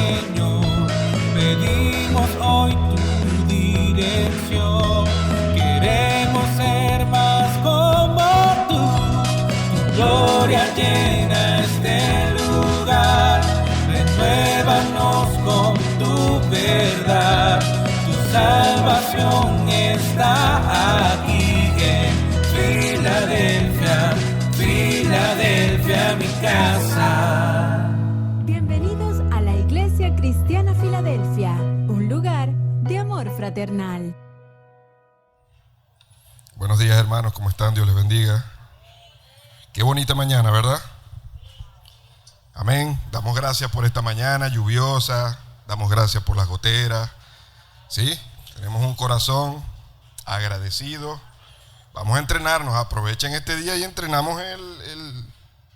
Señor. Pedimos hoy tu dirección. Queremos ser más como tú. Tu gloria llena este lugar. Renuévanos con tu verdad. Tu salvación está aquí en Filadelfia, Filadelfia, mi casa. Bienvenidos a la Iglesia Cristiana Filadelfia, un lugar de amor fraternal. Buenos días, hermanos, ¿cómo están? Dios les bendiga. Qué bonita mañana, ¿verdad? Amén. Damos gracias por esta mañana lluviosa, damos gracias por las goteras, ¿sí? Tenemos un corazón agradecido. Vamos a entrenarnos, aprovechen este día y entrenamos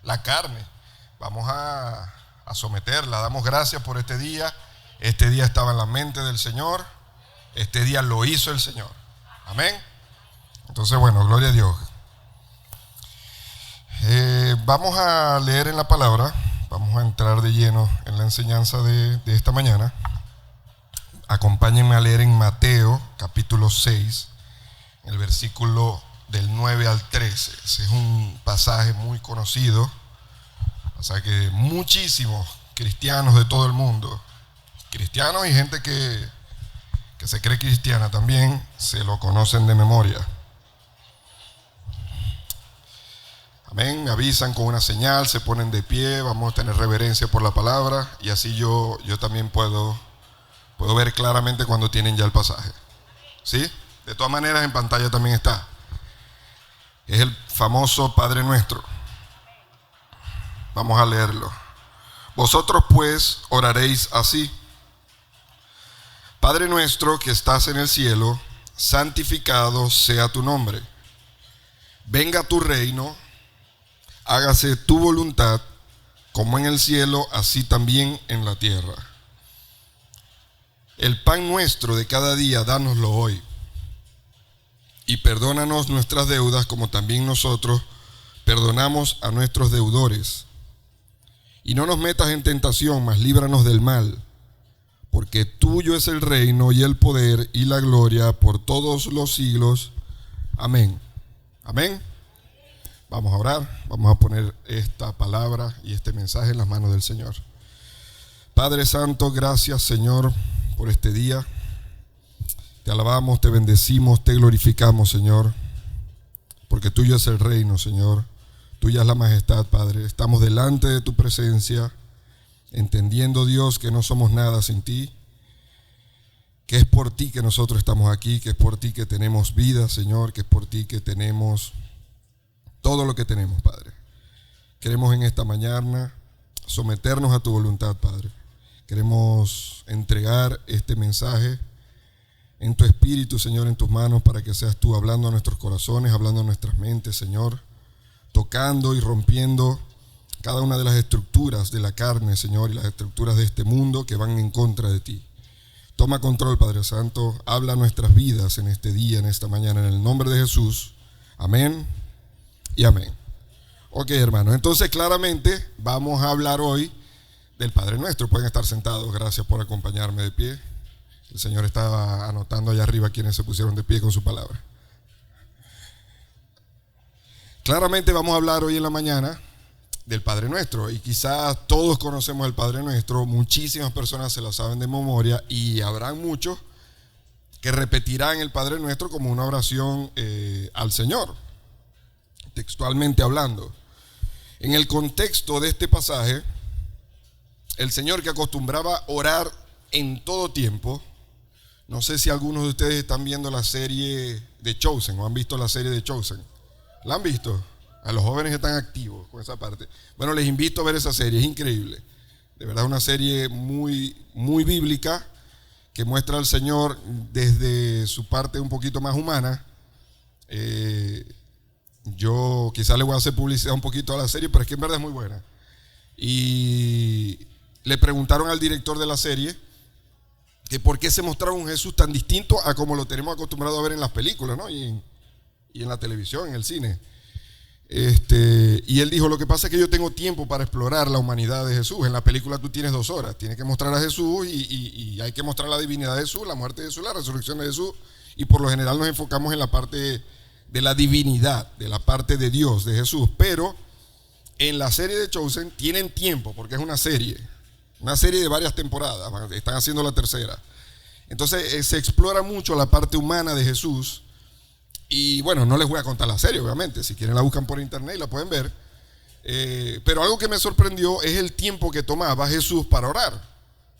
la carne. Vamos a someterla, damos gracias por este día. Este día estaba en la mente del Señor, este día lo hizo el Señor. Amén. Entonces, bueno, gloria a Dios. Vamos a leer en la palabra, vamos a entrar de lleno en la enseñanza de esta mañana. Acompáñenme a leer en Mateo, capítulo 6, el versículo del 9 al 13. Ese es un pasaje muy conocido, o sea que muchísimos cristianos de todo el mundo, cristianos y gente que se cree cristiana también, se lo conocen de memoria. Amén, me avisan con una señal, se ponen de pie, vamos a tener reverencia por la palabra y así yo también puedo ver claramente cuando tienen ya el pasaje. ¿Sí? De todas maneras en pantalla también está. Es el famoso Padre Nuestro. Vamos a leerlo. Vosotros pues oraréis así: Padre nuestro que estás en el cielo, santificado sea tu nombre. Venga tu reino, hágase tu voluntad, como en el cielo, así también en la tierra. El pan nuestro de cada día, dánoslo hoy. Y perdónanos nuestras deudas, como también nosotros perdonamos a nuestros deudores. Y no nos metas en tentación, mas líbranos del mal. Porque tuyo es el reino y el poder y la gloria por todos los siglos. Amén. Amén. Vamos a orar, vamos a poner esta palabra y este mensaje en las manos del Señor. Padre Santo, gracias, Señor, por este día. Te alabamos, te bendecimos, te glorificamos, Señor, porque tuyo es el reino, Señor. Tuya es la majestad, Padre. Estamos delante de tu presencia, entendiendo, Dios, que no somos nada sin ti, que es por ti que nosotros estamos aquí, que es por ti que tenemos vida, Señor, que es por ti que tenemos todo lo que tenemos, Padre. Queremos en esta mañana someternos a tu voluntad, Padre. Queremos entregar este mensaje en tu espíritu, Señor, en tus manos, para que seas tú hablando a nuestros corazones, hablando a nuestras mentes, Señor, tocando y rompiendo cada una de las estructuras de la carne, Señor, y las estructuras de este mundo que van en contra de ti. Toma control, Padre Santo, habla a nuestras vidas en este día, en esta mañana, en el nombre de Jesús. Amén y amén. Ok, hermanos, entonces claramente vamos a hablar hoy del Padre Nuestro. Pueden estar sentados, gracias por acompañarme de pie. El Señor estaba anotando allá arriba quienes se pusieron de pie con su palabra. Claramente vamos a hablar hoy en la mañana del Padre Nuestro, y quizás todos conocemos el Padre Nuestro, muchísimas personas se lo saben de memoria y habrán muchos que repetirán el Padre Nuestro como una oración al Señor, textualmente hablando. En el contexto de este pasaje, el Señor, que acostumbraba orar en todo tiempo, no sé si algunos de ustedes están viendo la serie de Chosen o han visto la serie de Chosen. ¿La han visto? A los jóvenes que están activos con esa parte. Bueno, les invito a ver esa serie, es increíble. De verdad, una serie muy, muy bíblica que muestra al Señor desde su parte un poquito más humana. Yo quizás le voy a hacer publicidad un poquito a la serie, pero es que en verdad es muy buena. Y le preguntaron al director de la serie que por qué se mostraba un Jesús tan distinto a como lo tenemos acostumbrado a ver en las películas, ¿no? y en la televisión, en el cine. Y él dijo, lo que pasa es que yo tengo tiempo para explorar la humanidad de Jesús. En la película tú tienes 2 horas, tienes que mostrar a Jesús y hay que mostrar la divinidad de Jesús, la muerte de Jesús, la resurrección de Jesús, y por lo general nos enfocamos en la parte de la divinidad, de la parte de Dios, de Jesús. Pero en la serie de Chosen tienen tiempo, porque es una serie de varias temporadas, están haciendo la 3ª. Entonces se explora mucho la parte humana de Jesús. Y bueno, no les voy a contar la serie, obviamente. Si quieren la buscan por internet y la pueden ver. Pero algo que me sorprendió es el tiempo que tomaba Jesús para orar.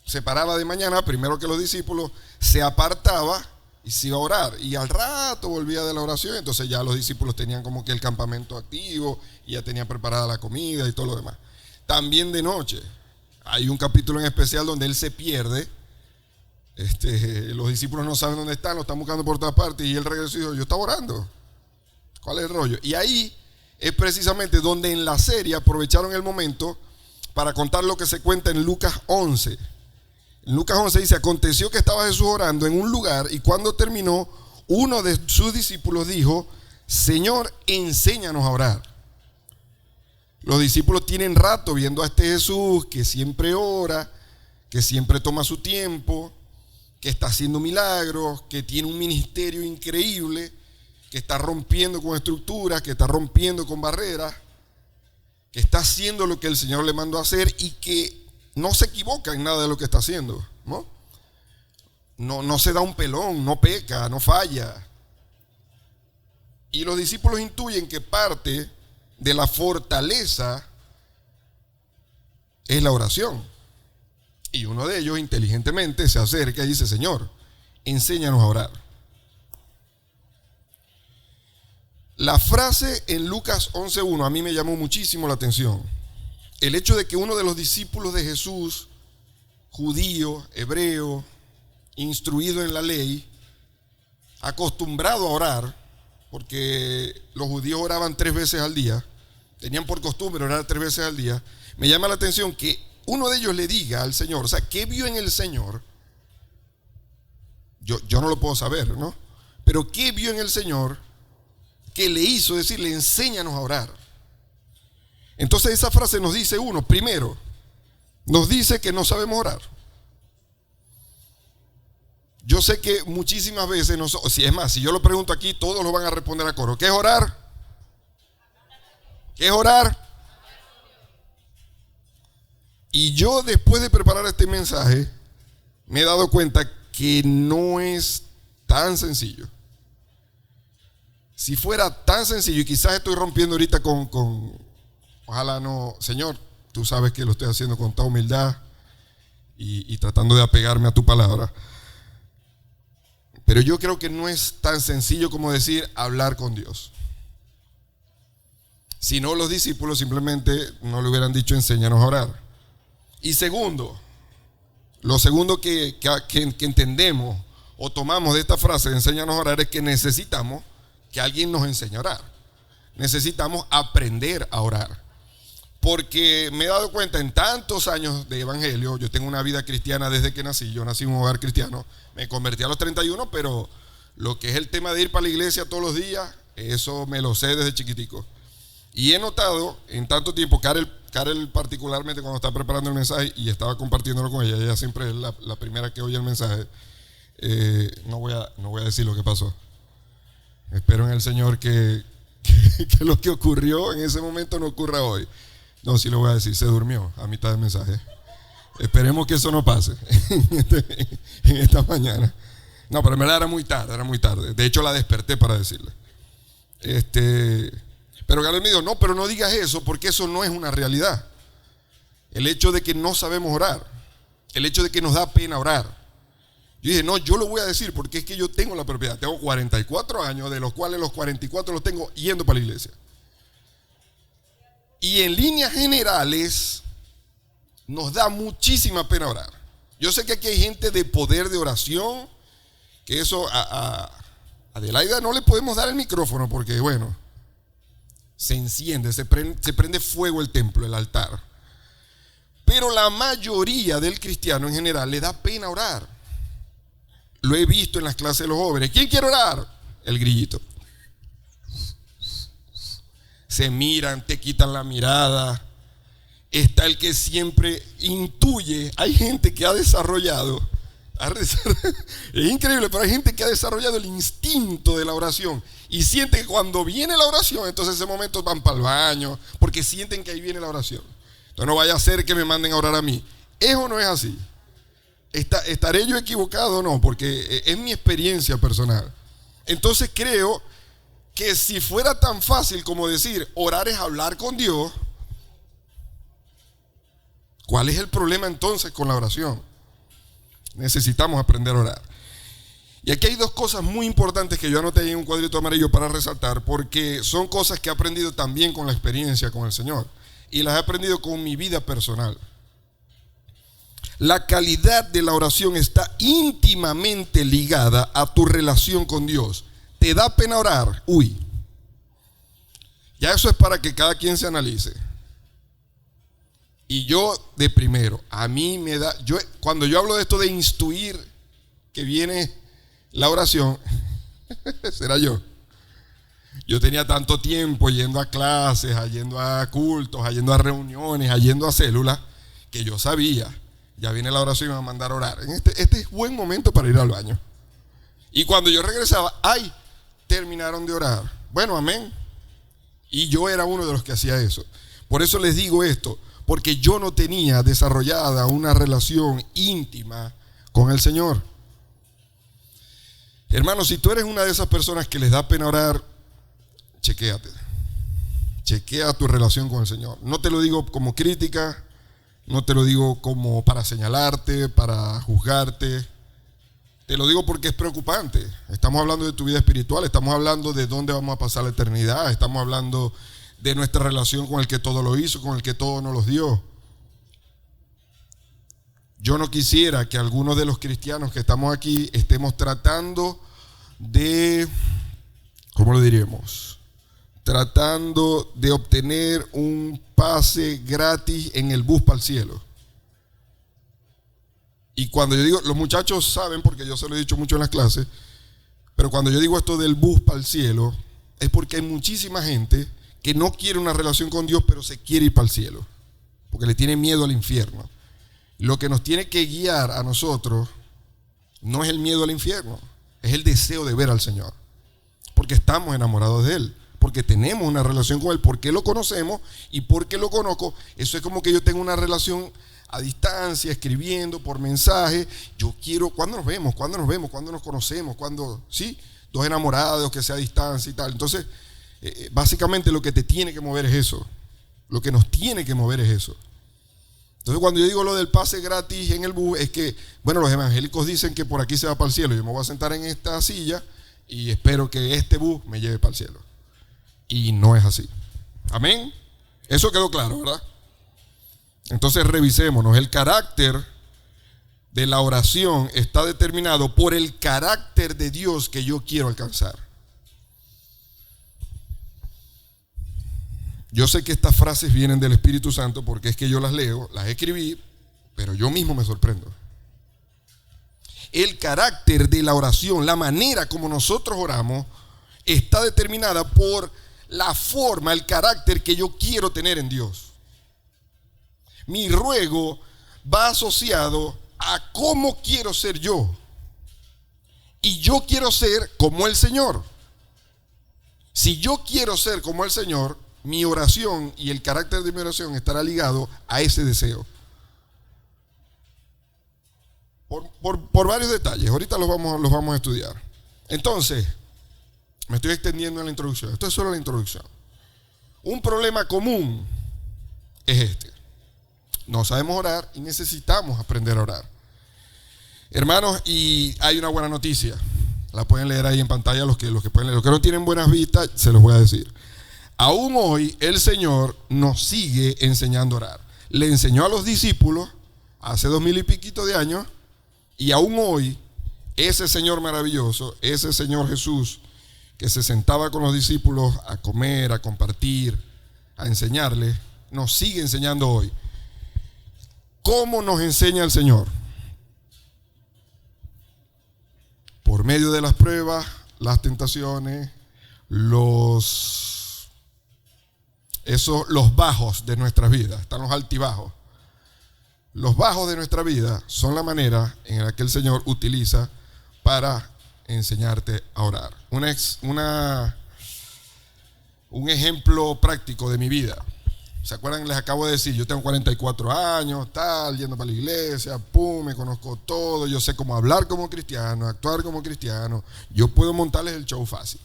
Se paraba de mañana, primero que los discípulos, se apartaba y se iba a orar. Y al rato volvía de la oración. Entonces ya los discípulos tenían como que el campamento activo y ya tenían preparada la comida y todo lo demás. También de noche. Hay un capítulo en especial donde él se pierde. Los discípulos no saben dónde están, lo están buscando por todas partes, y él regresó y dijo, yo estaba orando, ¿cuál es el rollo? Y ahí es precisamente donde en la serie aprovecharon el momento para contar lo que se cuenta en Lucas 11. En Lucas 11 dice, aconteció que estaba Jesús orando en un lugar, y cuando terminó, uno de sus discípulos dijo, Señor, enséñanos a orar. Los discípulos tienen rato viendo a este Jesús que siempre ora, que siempre toma su tiempo, que está haciendo milagros, que tiene un ministerio increíble, que está rompiendo con estructuras, que está rompiendo con barreras, que está haciendo lo que el Señor le mandó a hacer y que no se equivoca en nada de lo que está haciendo, ¿no? No se da un pelón, no peca, no falla. Y los discípulos intuyen que parte de la fortaleza es la oración. Y uno de ellos inteligentemente se acerca y dice, Señor, enséñanos a orar. La frase en Lucas 11:1 a mí me llamó muchísimo la atención. El hecho de que uno de los discípulos de Jesús, judío, hebreo, instruido en la ley, acostumbrado a orar, porque los judíos oraban 3 veces al día, tenían por costumbre orar 3 veces al día, me llama la atención que uno de ellos le diga al Señor, o sea, ¿qué vio en el Señor? Yo no lo puedo saber, ¿no? Pero ¿qué vio en el Señor que le hizo decirle, enséñanos a orar? Entonces esa frase nos dice primero, nos dice que no sabemos orar. Yo sé que muchísimas veces, si yo lo pregunto aquí, todos lo van a responder a coro. ¿Qué es orar? ¿Qué es orar? Y yo, después de preparar este mensaje, me he dado cuenta que no es tan sencillo. Si fuera tan sencillo, y quizás estoy rompiendo ahorita ojalá no, Señor, tú sabes que lo estoy haciendo con toda humildad y tratando de apegarme a tu palabra. Pero yo creo que no es tan sencillo como decir hablar con Dios. Si no, los discípulos simplemente no le hubieran dicho, enséñanos a orar. Y lo segundo que entendemos o tomamos de esta frase de enséñanos a orar es que necesitamos que alguien nos enseñe a orar. Necesitamos aprender a orar. Porque me he dado cuenta en tantos años de evangelio, yo tengo una vida cristiana desde que nací, yo nací en un hogar cristiano, me convertí a los 31, pero lo que es el tema de ir para la iglesia todos los días, eso me lo sé desde chiquitico. Y he notado en tanto tiempo, Karel particularmente cuando estaba preparando el mensaje y estaba compartiéndolo con ella siempre es la primera que oye el mensaje. No voy a decir lo que pasó. Espero en el Señor que lo que ocurrió en ese momento no ocurra hoy. No, sí lo voy a decir, se durmió a mitad del mensaje. Esperemos que eso no pase en esta mañana. No, pero en verdad era muy tarde. De hecho la desperté para decirle. Pero Gabriel me dijo, no, pero no digas eso porque eso no es una realidad. El hecho de que no sabemos orar, el hecho de que nos da pena orar. Yo dije, no, yo lo voy a decir porque es que yo tengo la propiedad. Tengo 44 años, de los cuales los 44 los tengo yendo para la iglesia. Y en líneas generales nos da muchísima pena orar. Yo sé que aquí hay gente de poder de oración, que eso a Adelaida no le podemos dar el micrófono porque bueno, se enciende, se prende fuego el templo, el altar. Pero la mayoría del cristiano en general le da pena orar. Lo he visto en las clases de los jóvenes. ¿Quién quiere orar? El grillito. se miran, te quitan la mirada. Está el que siempre intuye. Hay gente que ha desarrollado, es increíble, pero hay gente que ha desarrollado el instinto de la oración y siente que cuando viene la oración, entonces en ese momento van para el baño porque sienten que ahí viene la oración. Entonces no vaya a ser que me manden a orar a mí. ¿Eso no es así? ¿Estaré yo equivocado o no? Porque es mi experiencia personal. Entonces creo que si fuera tan fácil como decir orar es hablar con Dios, ¿cuál es el problema entonces con la oración? Necesitamos aprender a orar. Y aquí hay dos cosas muy importantes que yo anoté ahí en un cuadrito amarillo para resaltar, porque son cosas que he aprendido también con la experiencia con el Señor y las he aprendido con mi vida personal. La calidad de la oración está íntimamente ligada a tu relación con Dios. ¿Te da pena orar? Uy. Ya eso es para que cada quien se analice. Y yo de primero, a mí me da, cuando yo hablo de esto de instruir, que viene la oración, será yo. Yo tenía tanto tiempo yendo a clases, yendo a cultos, yendo a reuniones, yendo a células, que yo sabía, ya viene la oración y me va a mandar a orar. Este es buen momento para ir al baño. Y cuando yo regresaba, ¡ay! Terminaron de orar. Bueno, amén. Y yo era uno de los que hacía eso. Por eso les digo esto, porque yo no tenía desarrollada una relación íntima con el Señor. Hermano, si tú eres una de esas personas que les da pena orar, chequéate. Chequea tu relación con el Señor. No te lo digo como crítica, no te lo digo como para señalarte, para juzgarte. Te lo digo porque es preocupante. Estamos hablando de tu vida espiritual, estamos hablando de dónde vamos a pasar la eternidad, estamos hablando de nuestra relación con el que todo lo hizo, con el que todo nos los dio. Yo no quisiera que algunos de los cristianos que estamos aquí estemos tratando de, ¿cómo lo diríamos? Tratando de obtener un pase gratis en el bus para el cielo. Y cuando yo digo, los muchachos saben, porque yo se lo he dicho mucho en las clases, pero cuando yo digo esto del bus para el cielo, es porque hay muchísima gente que no quiere una relación con Dios, pero se quiere ir para el cielo, porque le tiene miedo al infierno. Lo que nos tiene que guiar a nosotros no es el miedo al infierno, es el deseo de ver al Señor, porque estamos enamorados de Él, porque tenemos una relación con Él, porque lo conocemos y porque lo conozco. Eso es como que yo tengo una relación a distancia, escribiendo por mensaje. Yo quiero, ¿cuándo nos vemos? ¿Cuándo nos vemos? ¿Cuándo nos conocemos? ¿Cuándo? ¿Sí? Dos enamorados que sea a distancia y tal. Entonces, básicamente lo que te tiene que mover es eso. Lo que nos tiene que mover es eso. Entonces, cuando yo digo lo del pase gratis en el bus, es que, bueno, los evangélicos dicen que por aquí se va para el cielo. Yo me voy a sentar en esta silla y espero que este bus me lleve para el cielo. Y no es así. Amén. Eso quedó claro, ¿verdad? Entonces revisémonos. El carácter de la oración está determinado por el carácter de Dios que yo quiero alcanzar. Yo sé que estas frases vienen del Espíritu Santo porque es que yo las leo, las escribí, pero yo mismo me sorprendo. El carácter de la oración, la manera como nosotros oramos, está determinada por la forma, el carácter que yo quiero tener en Dios. Mi ruego va asociado a cómo quiero ser yo. Y yo quiero ser como el Señor. Si yo quiero ser como el Señor, mi oración y el carácter de mi oración estará ligado a ese deseo. Por varios detalles. Ahorita los vamos a estudiar. Entonces, me estoy extendiendo en la introducción. Esto es solo la introducción. Un problema común es este. No sabemos orar y necesitamos aprender a orar. Hermanos, y hay una buena noticia. La pueden leer ahí en pantalla los que pueden leer. Los que no tienen buenas vistas, se los voy a decir. Aún hoy el Señor nos sigue enseñando a orar. Le enseñó a los discípulos hace 2000 y piquito de años, y aún hoy ese Señor maravilloso, ese Señor Jesús que se sentaba con los discípulos a comer, a compartir, a enseñarles, nos sigue enseñando hoy. ¿Cómo nos enseña el Señor? Por medio de las pruebas, las tentaciones, los los bajos de nuestras vidas, están los altibajos. Los bajos de nuestra vida son la manera en la que el Señor utiliza para enseñarte a orar. Un ejemplo práctico de mi vida. ¿Se acuerdan? Les acabo de decir, yo tengo 44 años, yendo para la iglesia, me conozco todo, yo sé cómo hablar como cristiano, actuar como cristiano, yo puedo montarles el show fácil.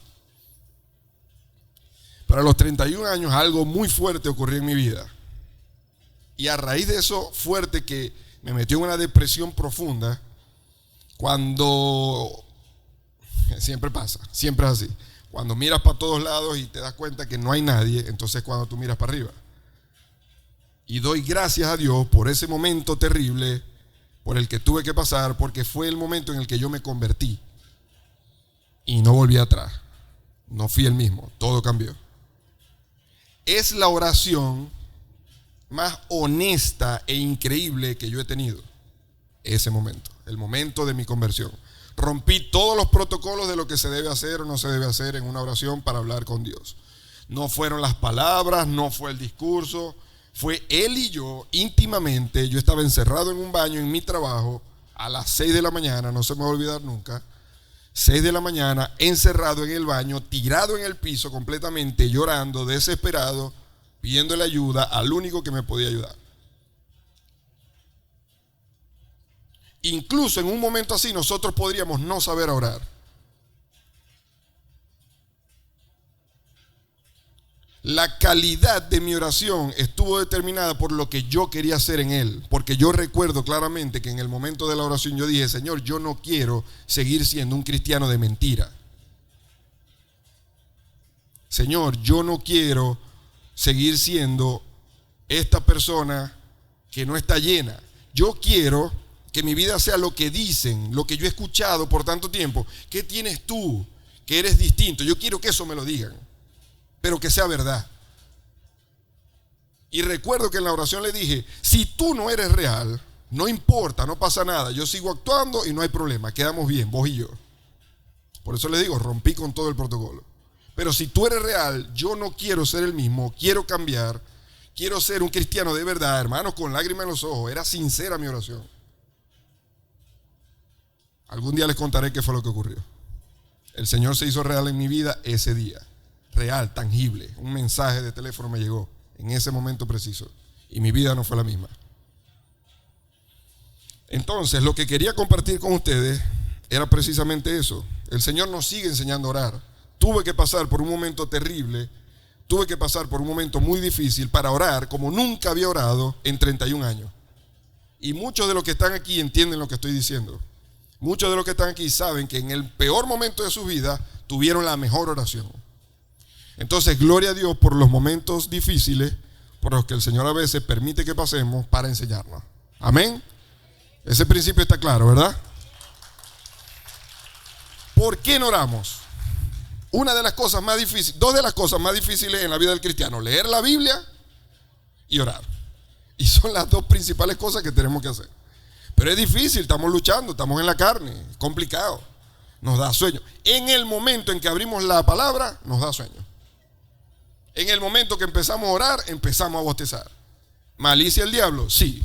Para los 31 años algo muy fuerte ocurrió en mi vida. Y a raíz de eso fuerte que me metió en una depresión profunda, cuando, siempre pasa, siempre es así, cuando miras para todos lados y te das cuenta que no hay nadie, entonces cuando tú miras para arriba. Y doy gracias a Dios por ese momento terrible por el que tuve que pasar, porque fue el momento en el que yo me convertí y no volví atrás. No fui el mismo, todo cambió. Es la oración más honesta e increíble que yo he tenido. Ese momento, el momento de mi conversión. Rompí todos los protocolos de lo que se debe hacer o no se debe hacer en una oración para hablar con Dios. No fueron las palabras, no fue el discurso, fue él y yo íntimamente. Yo estaba encerrado en un baño en mi trabajo a las 6 de la mañana, no se me va a olvidar nunca. 6 de la mañana, encerrado en el baño, tirado en el piso completamente, llorando, desesperado, pidiéndole ayuda al único que me podía ayudar. Incluso en un momento así nosotros podríamos no saber orar. La calidad de mi oración estuvo determinada por lo que yo quería hacer en él, porque yo recuerdo claramente que en el momento de la oración yo dije: Señor, yo no quiero seguir siendo un cristiano de mentira. Señor, yo no quiero seguir siendo esta persona que no está llena. Yo quiero que mi vida sea lo que dicen, lo que yo he escuchado por tanto tiempo. ¿Qué tienes tú? Que eres distinto. Yo quiero que eso me lo digan, pero que sea verdad. Y recuerdo que en la oración le dije: si tú no eres real, no importa, no pasa nada, yo sigo actuando y no hay problema, quedamos bien, vos y yo. Por eso le digo, rompí con todo el protocolo. Pero si tú eres real, yo no quiero ser el mismo, quiero cambiar, quiero ser un cristiano de verdad, hermanos, con lágrimas en los ojos. Era sincera mi oración. Algún día les contaré qué fue lo que ocurrió. El Señor se hizo real en mi vida ese día. Real, tangible. Un mensaje de teléfono me llegó en ese momento preciso y mi vida no fue la misma. Entonces, lo que quería compartir con ustedes era precisamente eso. El Señor nos sigue enseñando a orar. Tuve que pasar por un momento terrible, tuve que pasar por un momento muy difícil para orar como nunca había orado en 31 años. Y muchos de los que están aquí entienden lo que estoy diciendo. Muchos de los que están aquí saben que en el peor momento de su vida tuvieron la mejor oración. Entonces, gloria a Dios por los momentos difíciles por los que el Señor a veces permite que pasemos para enseñarnos. Amén. Ese principio está claro, ¿verdad? ¿Por qué no oramos? Una de las cosas más difíciles, dos de las cosas más difíciles en la vida del cristiano: leer la Biblia y orar. Y son las dos principales cosas que tenemos que hacer. Pero es difícil, estamos luchando, estamos en la carne, es complicado, nos da sueño. En el momento en que abrimos la palabra, nos da sueño. En el momento que empezamos a orar, empezamos a bostezar. ¿Malicia del diablo? Sí.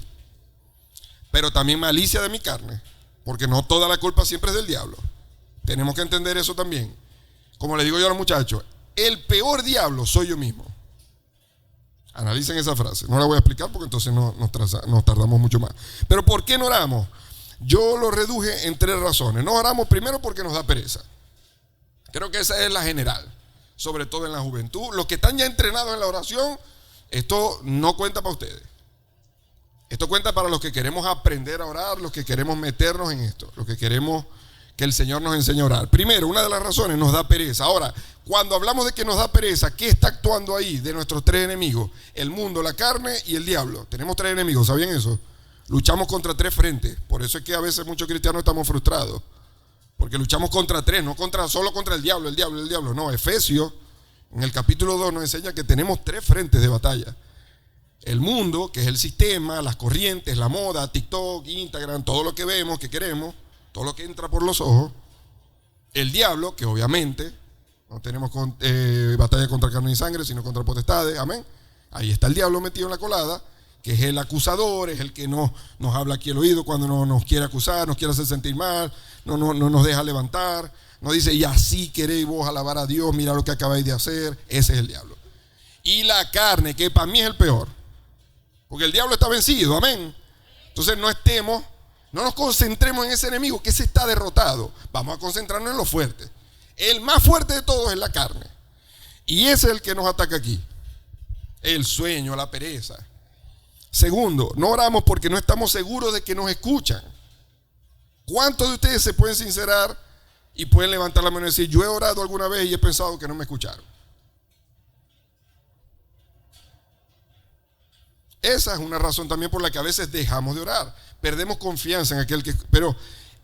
Pero también malicia de mi carne, porque no toda la culpa siempre es del diablo. Tenemos que entender eso también. Como le digo yo a los muchachos, el peor diablo soy yo mismo. Analicen esa frase. No la voy a explicar porque entonces nos tardamos mucho más. Pero ¿por qué no oramos? Yo lo reduje en 3 razones. No oramos primero porque nos da pereza. Creo que esa es la general, sobre todo en la juventud. Los que están ya entrenados en la oración, esto no cuenta para ustedes. Esto cuenta para los que queremos aprender a orar, los que queremos meternos en esto, los que queremos que el Señor nos enseñe a orar. Primero, una de las razones, nos da pereza. Ahora, cuando hablamos de que nos da pereza, ¿qué está actuando ahí de nuestros 3 enemigos? El mundo, la carne y el diablo. Tenemos 3 enemigos, ¿sabían eso? Luchamos contra 3 frentes. Por eso es que a veces muchos cristianos estamos frustrados. Porque luchamos contra 3, no solo contra el diablo. No, Efesios, en el capítulo 2 nos enseña que tenemos 3 frentes de batalla. El mundo, que es el sistema, las corrientes, la moda, TikTok, Instagram, todo lo que vemos, que queremos, todo lo que entra por los ojos. El diablo, que obviamente no tenemos batalla contra carne y sangre, sino contra potestades, amén. Ahí está el diablo metido en la colada, que es el acusador, es el que nos habla aquí al oído cuando nos quiere acusar, nos quiere hacer sentir mal, no nos deja levantar, nos dice, y así queréis vos alabar a Dios, mira lo que acabáis de hacer. Ese es el diablo. Y la carne, que para mí es el peor, porque el diablo está vencido, amén. Entonces no nos concentremos en ese enemigo, que ese está derrotado. Vamos a concentrarnos en lo fuerte. El más fuerte de todos es la carne, y ese es el que nos ataca aquí. El sueño, la pereza. Segundo, no oramos porque no estamos seguros de que nos escuchan. ¿Cuántos de ustedes se pueden sincerar y pueden levantar la mano y decir, yo he orado alguna vez y he pensado que no me escucharon? Esa es una razón también por la que a veces dejamos de orar. Perdemos confianza en aquel que... Pero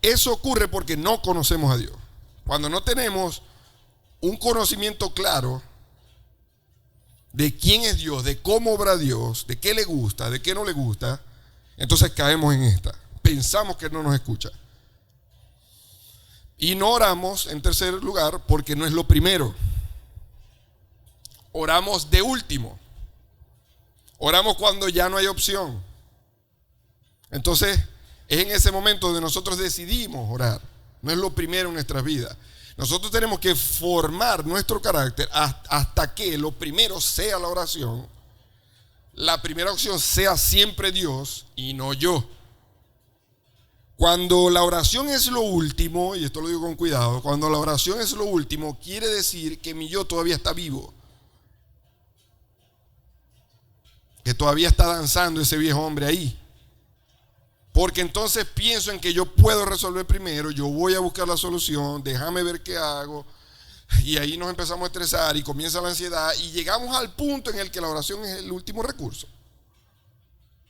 eso ocurre porque no conocemos a Dios. Cuando no tenemos un conocimiento claro de quién es Dios, de cómo obra Dios, de qué le gusta, de qué no le gusta, entonces caemos en esta. Pensamos que no nos escucha. Y no oramos, en tercer lugar, porque no es lo primero. Oramos de último. Oramos cuando ya no hay opción. Entonces, es en ese momento donde nosotros decidimos orar. No es lo primero en nuestras vidas. Nosotros tenemos que formar nuestro carácter hasta que lo primero sea la oración. La primera opción sea siempre Dios y no yo. Cuando la oración es lo último, y esto lo digo con cuidado, cuando la oración es lo último, quiere decir que mi yo todavía está vivo. Que todavía está danzando ese viejo hombre ahí. Porque entonces pienso en que yo puedo resolver primero, yo voy a buscar la solución, déjame ver qué hago. Y ahí nos empezamos a estresar y comienza la ansiedad y llegamos al punto en el que la oración es el último recurso.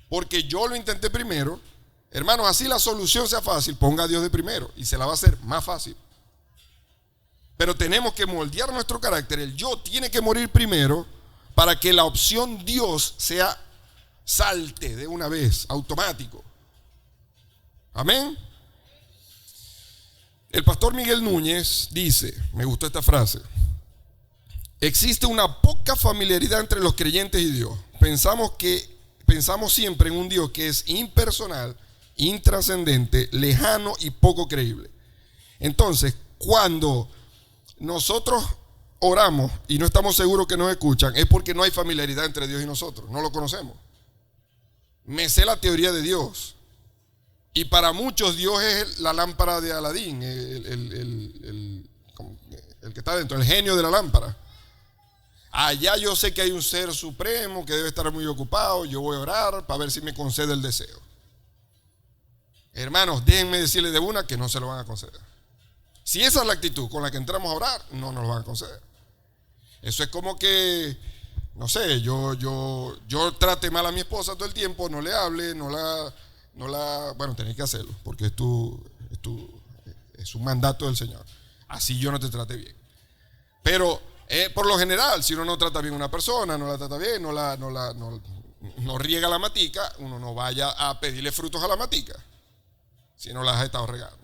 Porque yo lo intenté primero. Hermanos, así la solución sea fácil, ponga a Dios de primero y se la va a hacer más fácil. Pero tenemos que moldear nuestro carácter. El yo tiene que morir primero para que la opción Dios salte de una vez, automático. Amén. El pastor Miguel Núñez dice, me gustó esta frase: existe una poca familiaridad entre los creyentes y Dios. Pensamos siempre en un Dios que es impersonal, intrascendente, lejano y poco creíble. Entonces, cuando nosotros oramos y no estamos seguros que nos escuchan, es porque no hay familiaridad entre Dios y nosotros, no lo conocemos. Me sé la teoría de Dios. Y para muchos Dios es la lámpara de Aladín, el que está dentro, el genio de la lámpara. Allá yo sé que hay un ser supremo que debe estar muy ocupado, yo voy a orar para ver si me concede el deseo. Hermanos, déjenme decirles de una que no se lo van a conceder. Si esa es la actitud con la que entramos a orar, no nos lo van a conceder. Eso es como que, no sé, yo trate mal a mi esposa todo el tiempo, no le hable, bueno, tenés que hacerlo, porque es un mandato del Señor. Así yo no te trate bien. Pero por lo general, si uno no trata bien a una persona, no la trata bien, no riega la matica, uno no vaya a pedirle frutos a la matica, si no las has estado regando.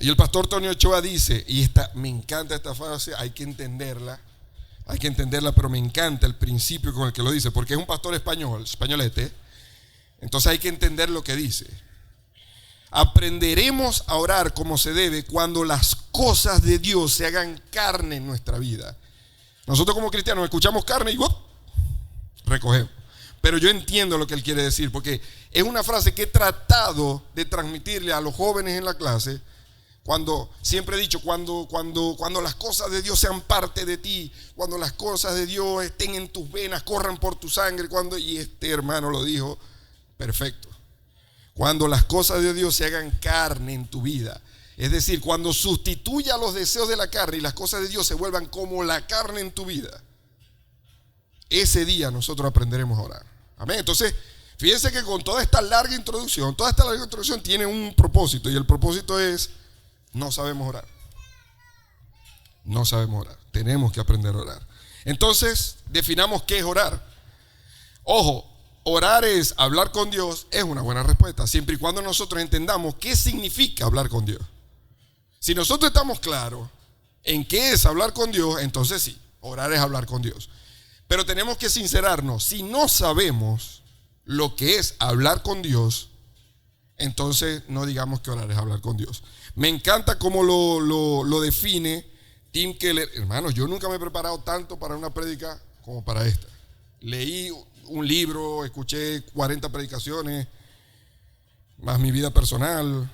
Y el pastor Tony Ochoa dice, y me encanta esta frase, hay que entenderla, pero me encanta el principio con el que lo dice, porque es un pastor españolete. Entonces hay que entender lo que dice. Aprenderemos a orar como se debe cuando las cosas de Dios se hagan carne en nuestra vida. Nosotros como cristianos escuchamos carne y recogemos. Pero yo entiendo lo que él quiere decir, porque es una frase que he tratado de transmitirle a los jóvenes en la clase. Siempre he dicho, cuando las cosas de Dios sean parte de ti, cuando las cosas de Dios estén en tus venas, corran por tu sangre, y este hermano lo dijo perfecto. Cuando las cosas de Dios se hagan carne en tu vida, es decir, cuando sustituya los deseos de la carne y las cosas de Dios se vuelvan como la carne en tu vida, ese día nosotros aprenderemos a orar. Amén. Entonces, fíjense que con toda esta larga introducción tiene un propósito, y el propósito es: no sabemos orar. No sabemos orar. Tenemos que aprender a orar. Entonces, definamos qué es orar. Ojo, orar es hablar con Dios, es una buena respuesta, siempre y cuando nosotros entendamos qué significa hablar con Dios. Si nosotros estamos claros en qué es hablar con Dios, entonces sí, orar es hablar con Dios. Pero tenemos que sincerarnos. Si no sabemos lo que es hablar con Dios, entonces no digamos que orar es hablar con Dios. Me encanta cómo lo define Tim Keller. Hermanos, yo nunca me he preparado tanto para una prédica como para esta. Leí un libro, escuché 40 predicaciones, más mi vida personal.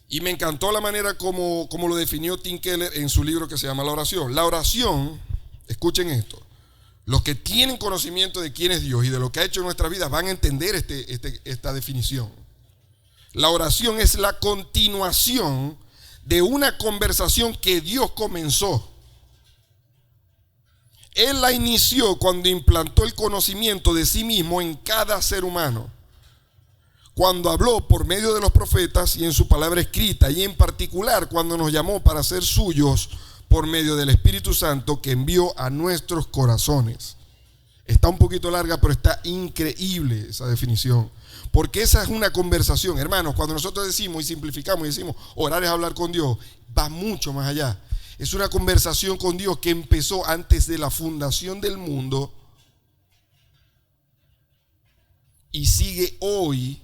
Y me encantó la manera como lo definió Tim Keller en su libro que se llama La Oración. La oración, escuchen esto, los que tienen conocimiento de quién es Dios y de lo que ha hecho en nuestras vidas van a entender esta definición. La oración es la continuación de una conversación que Dios comenzó. Él la inició cuando implantó el conocimiento de sí mismo en cada ser humano. Cuando habló por medio de los profetas y en su palabra escrita, y en particular cuando nos llamó para ser suyos por medio del Espíritu Santo que envió a nuestros corazones. Está un poquito larga, pero está increíble esa definición. Porque esa es una conversación, hermanos. Cuando nosotros decimos y simplificamos y decimos orar es hablar con Dios, va mucho más allá. Es una conversación con Dios que empezó antes de la fundación del mundo y sigue hoy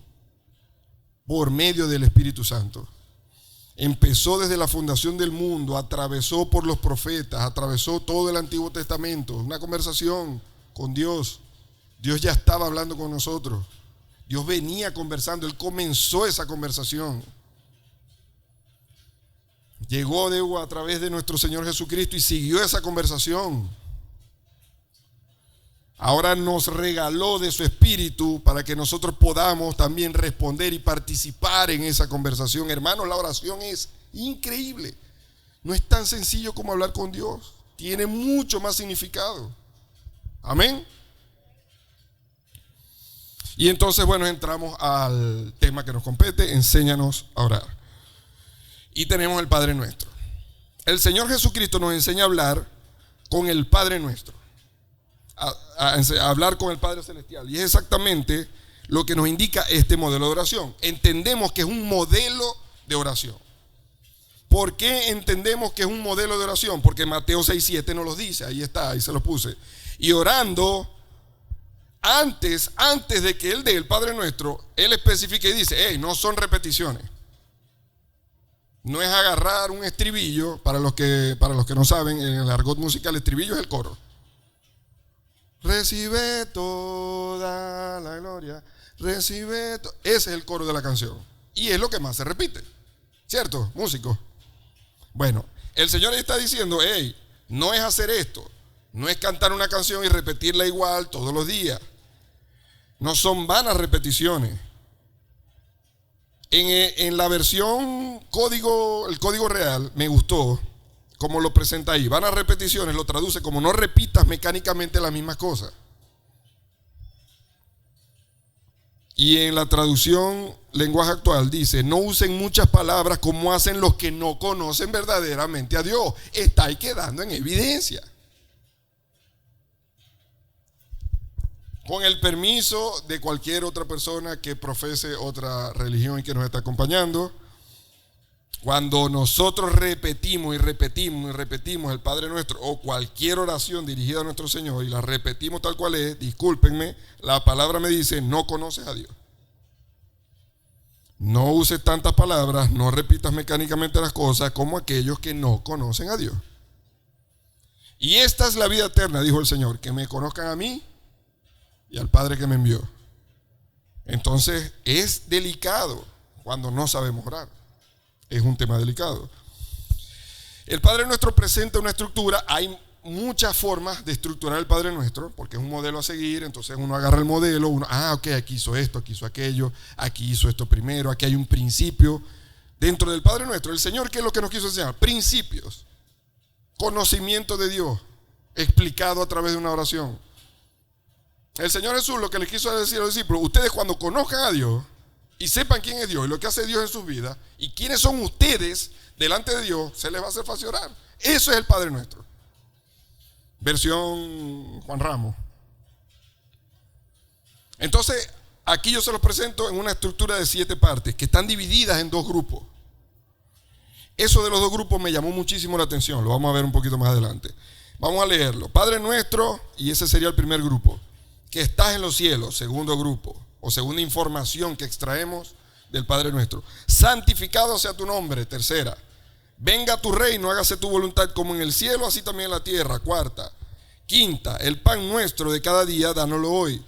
por medio del Espíritu Santo. Empezó desde la fundación del mundo, atravesó por los profetas, atravesó todo el Antiguo Testamento. Una conversación con Dios. Dios ya estaba hablando con nosotros. Dios venía conversando, Él comenzó esa conversación. Llegó a través de nuestro Señor Jesucristo y siguió esa conversación. Ahora nos regaló de su Espíritu para que nosotros podamos también responder y participar en esa conversación. Hermanos, la oración es increíble. No es tan sencillo como hablar con Dios. Tiene mucho más significado. Amén. Y entonces, bueno, entramos al tema que nos compete. Enséñanos a orar. Y tenemos el Padre Nuestro. El Señor Jesucristo nos enseña a hablar con el Padre Nuestro. A hablar con el Padre Celestial. Y es exactamente lo que nos indica este modelo de oración. Entendemos que es un modelo de oración. ¿Por qué entendemos que es un modelo de oración? Porque Mateo 6:7 nos lo dice. Ahí está, ahí se lo puse. Y orando, antes de que Él dé el Padre Nuestro, Él especifica y dice: hey, no son repeticiones. No es agarrar un estribillo. Para los que no saben, en el argot musical, el estribillo es el coro. Recibe toda la gloria, recibe todo. Ese es el coro de la canción. Y es lo que más se repite. ¿Cierto, músicos? Bueno, el Señor está diciendo: hey, no es hacer esto. No es cantar una canción y repetirla igual todos los días. No son vanas repeticiones. En la versión el código real, me gustó como lo presenta ahí. Vanas repeticiones lo traduce como: no repitas mecánicamente las mismas cosas. Y en la traducción lenguaje actual dice: no usen muchas palabras como hacen los que no conocen verdaderamente a Dios. Está ahí quedando en evidencia. Con el permiso de cualquier otra persona que profese otra religión y que nos está acompañando, cuando nosotros repetimos el Padre Nuestro o cualquier oración dirigida a nuestro Señor y la repetimos tal cual es, discúlpenme, la palabra me dice: no conoces a Dios. No uses tantas palabras, no repitas mecánicamente las cosas como aquellos que no conocen a Dios. Y esta es la vida eterna, dijo el Señor: que me conozcan a mí y al Padre que me envió. Entonces es delicado cuando no sabemos orar. Es un tema delicado. El Padre Nuestro presenta una estructura. Hay muchas formas de estructurar el Padre Nuestro, porque es un modelo a seguir. Entonces uno agarra el modelo, ok, aquí hizo esto, aquí hizo aquello, aquí hizo esto primero, aquí hay un principio. Dentro del Padre Nuestro, el Señor, ¿qué es lo que nos quiso enseñar? Principios, conocimiento de Dios, explicado a través de una oración. El Señor Jesús lo que le quiso decir a los discípulos: ustedes, cuando conozcan a Dios y sepan quién es Dios y lo que hace Dios en sus vidas y quiénes son ustedes delante de Dios, se les va a hacer fácil orar. Eso es el Padre Nuestro. Versión Juan Ramos. Entonces, aquí yo se los presento en una estructura de 7 partes que están divididas en 2 grupos. Eso de los 2 grupos me llamó muchísimo la atención. Lo vamos a ver un poquito más adelante. Vamos a leerlo. Padre nuestro, y ese sería el primer grupo, que estás en los cielos, segundo grupo, o segunda información que extraemos del Padre nuestro. Santificado sea tu nombre, tercera. Venga tu reino, hágase tu voluntad como en el cielo, así también en la tierra, cuarta. Quinta, el pan nuestro de cada día, dánoslo hoy.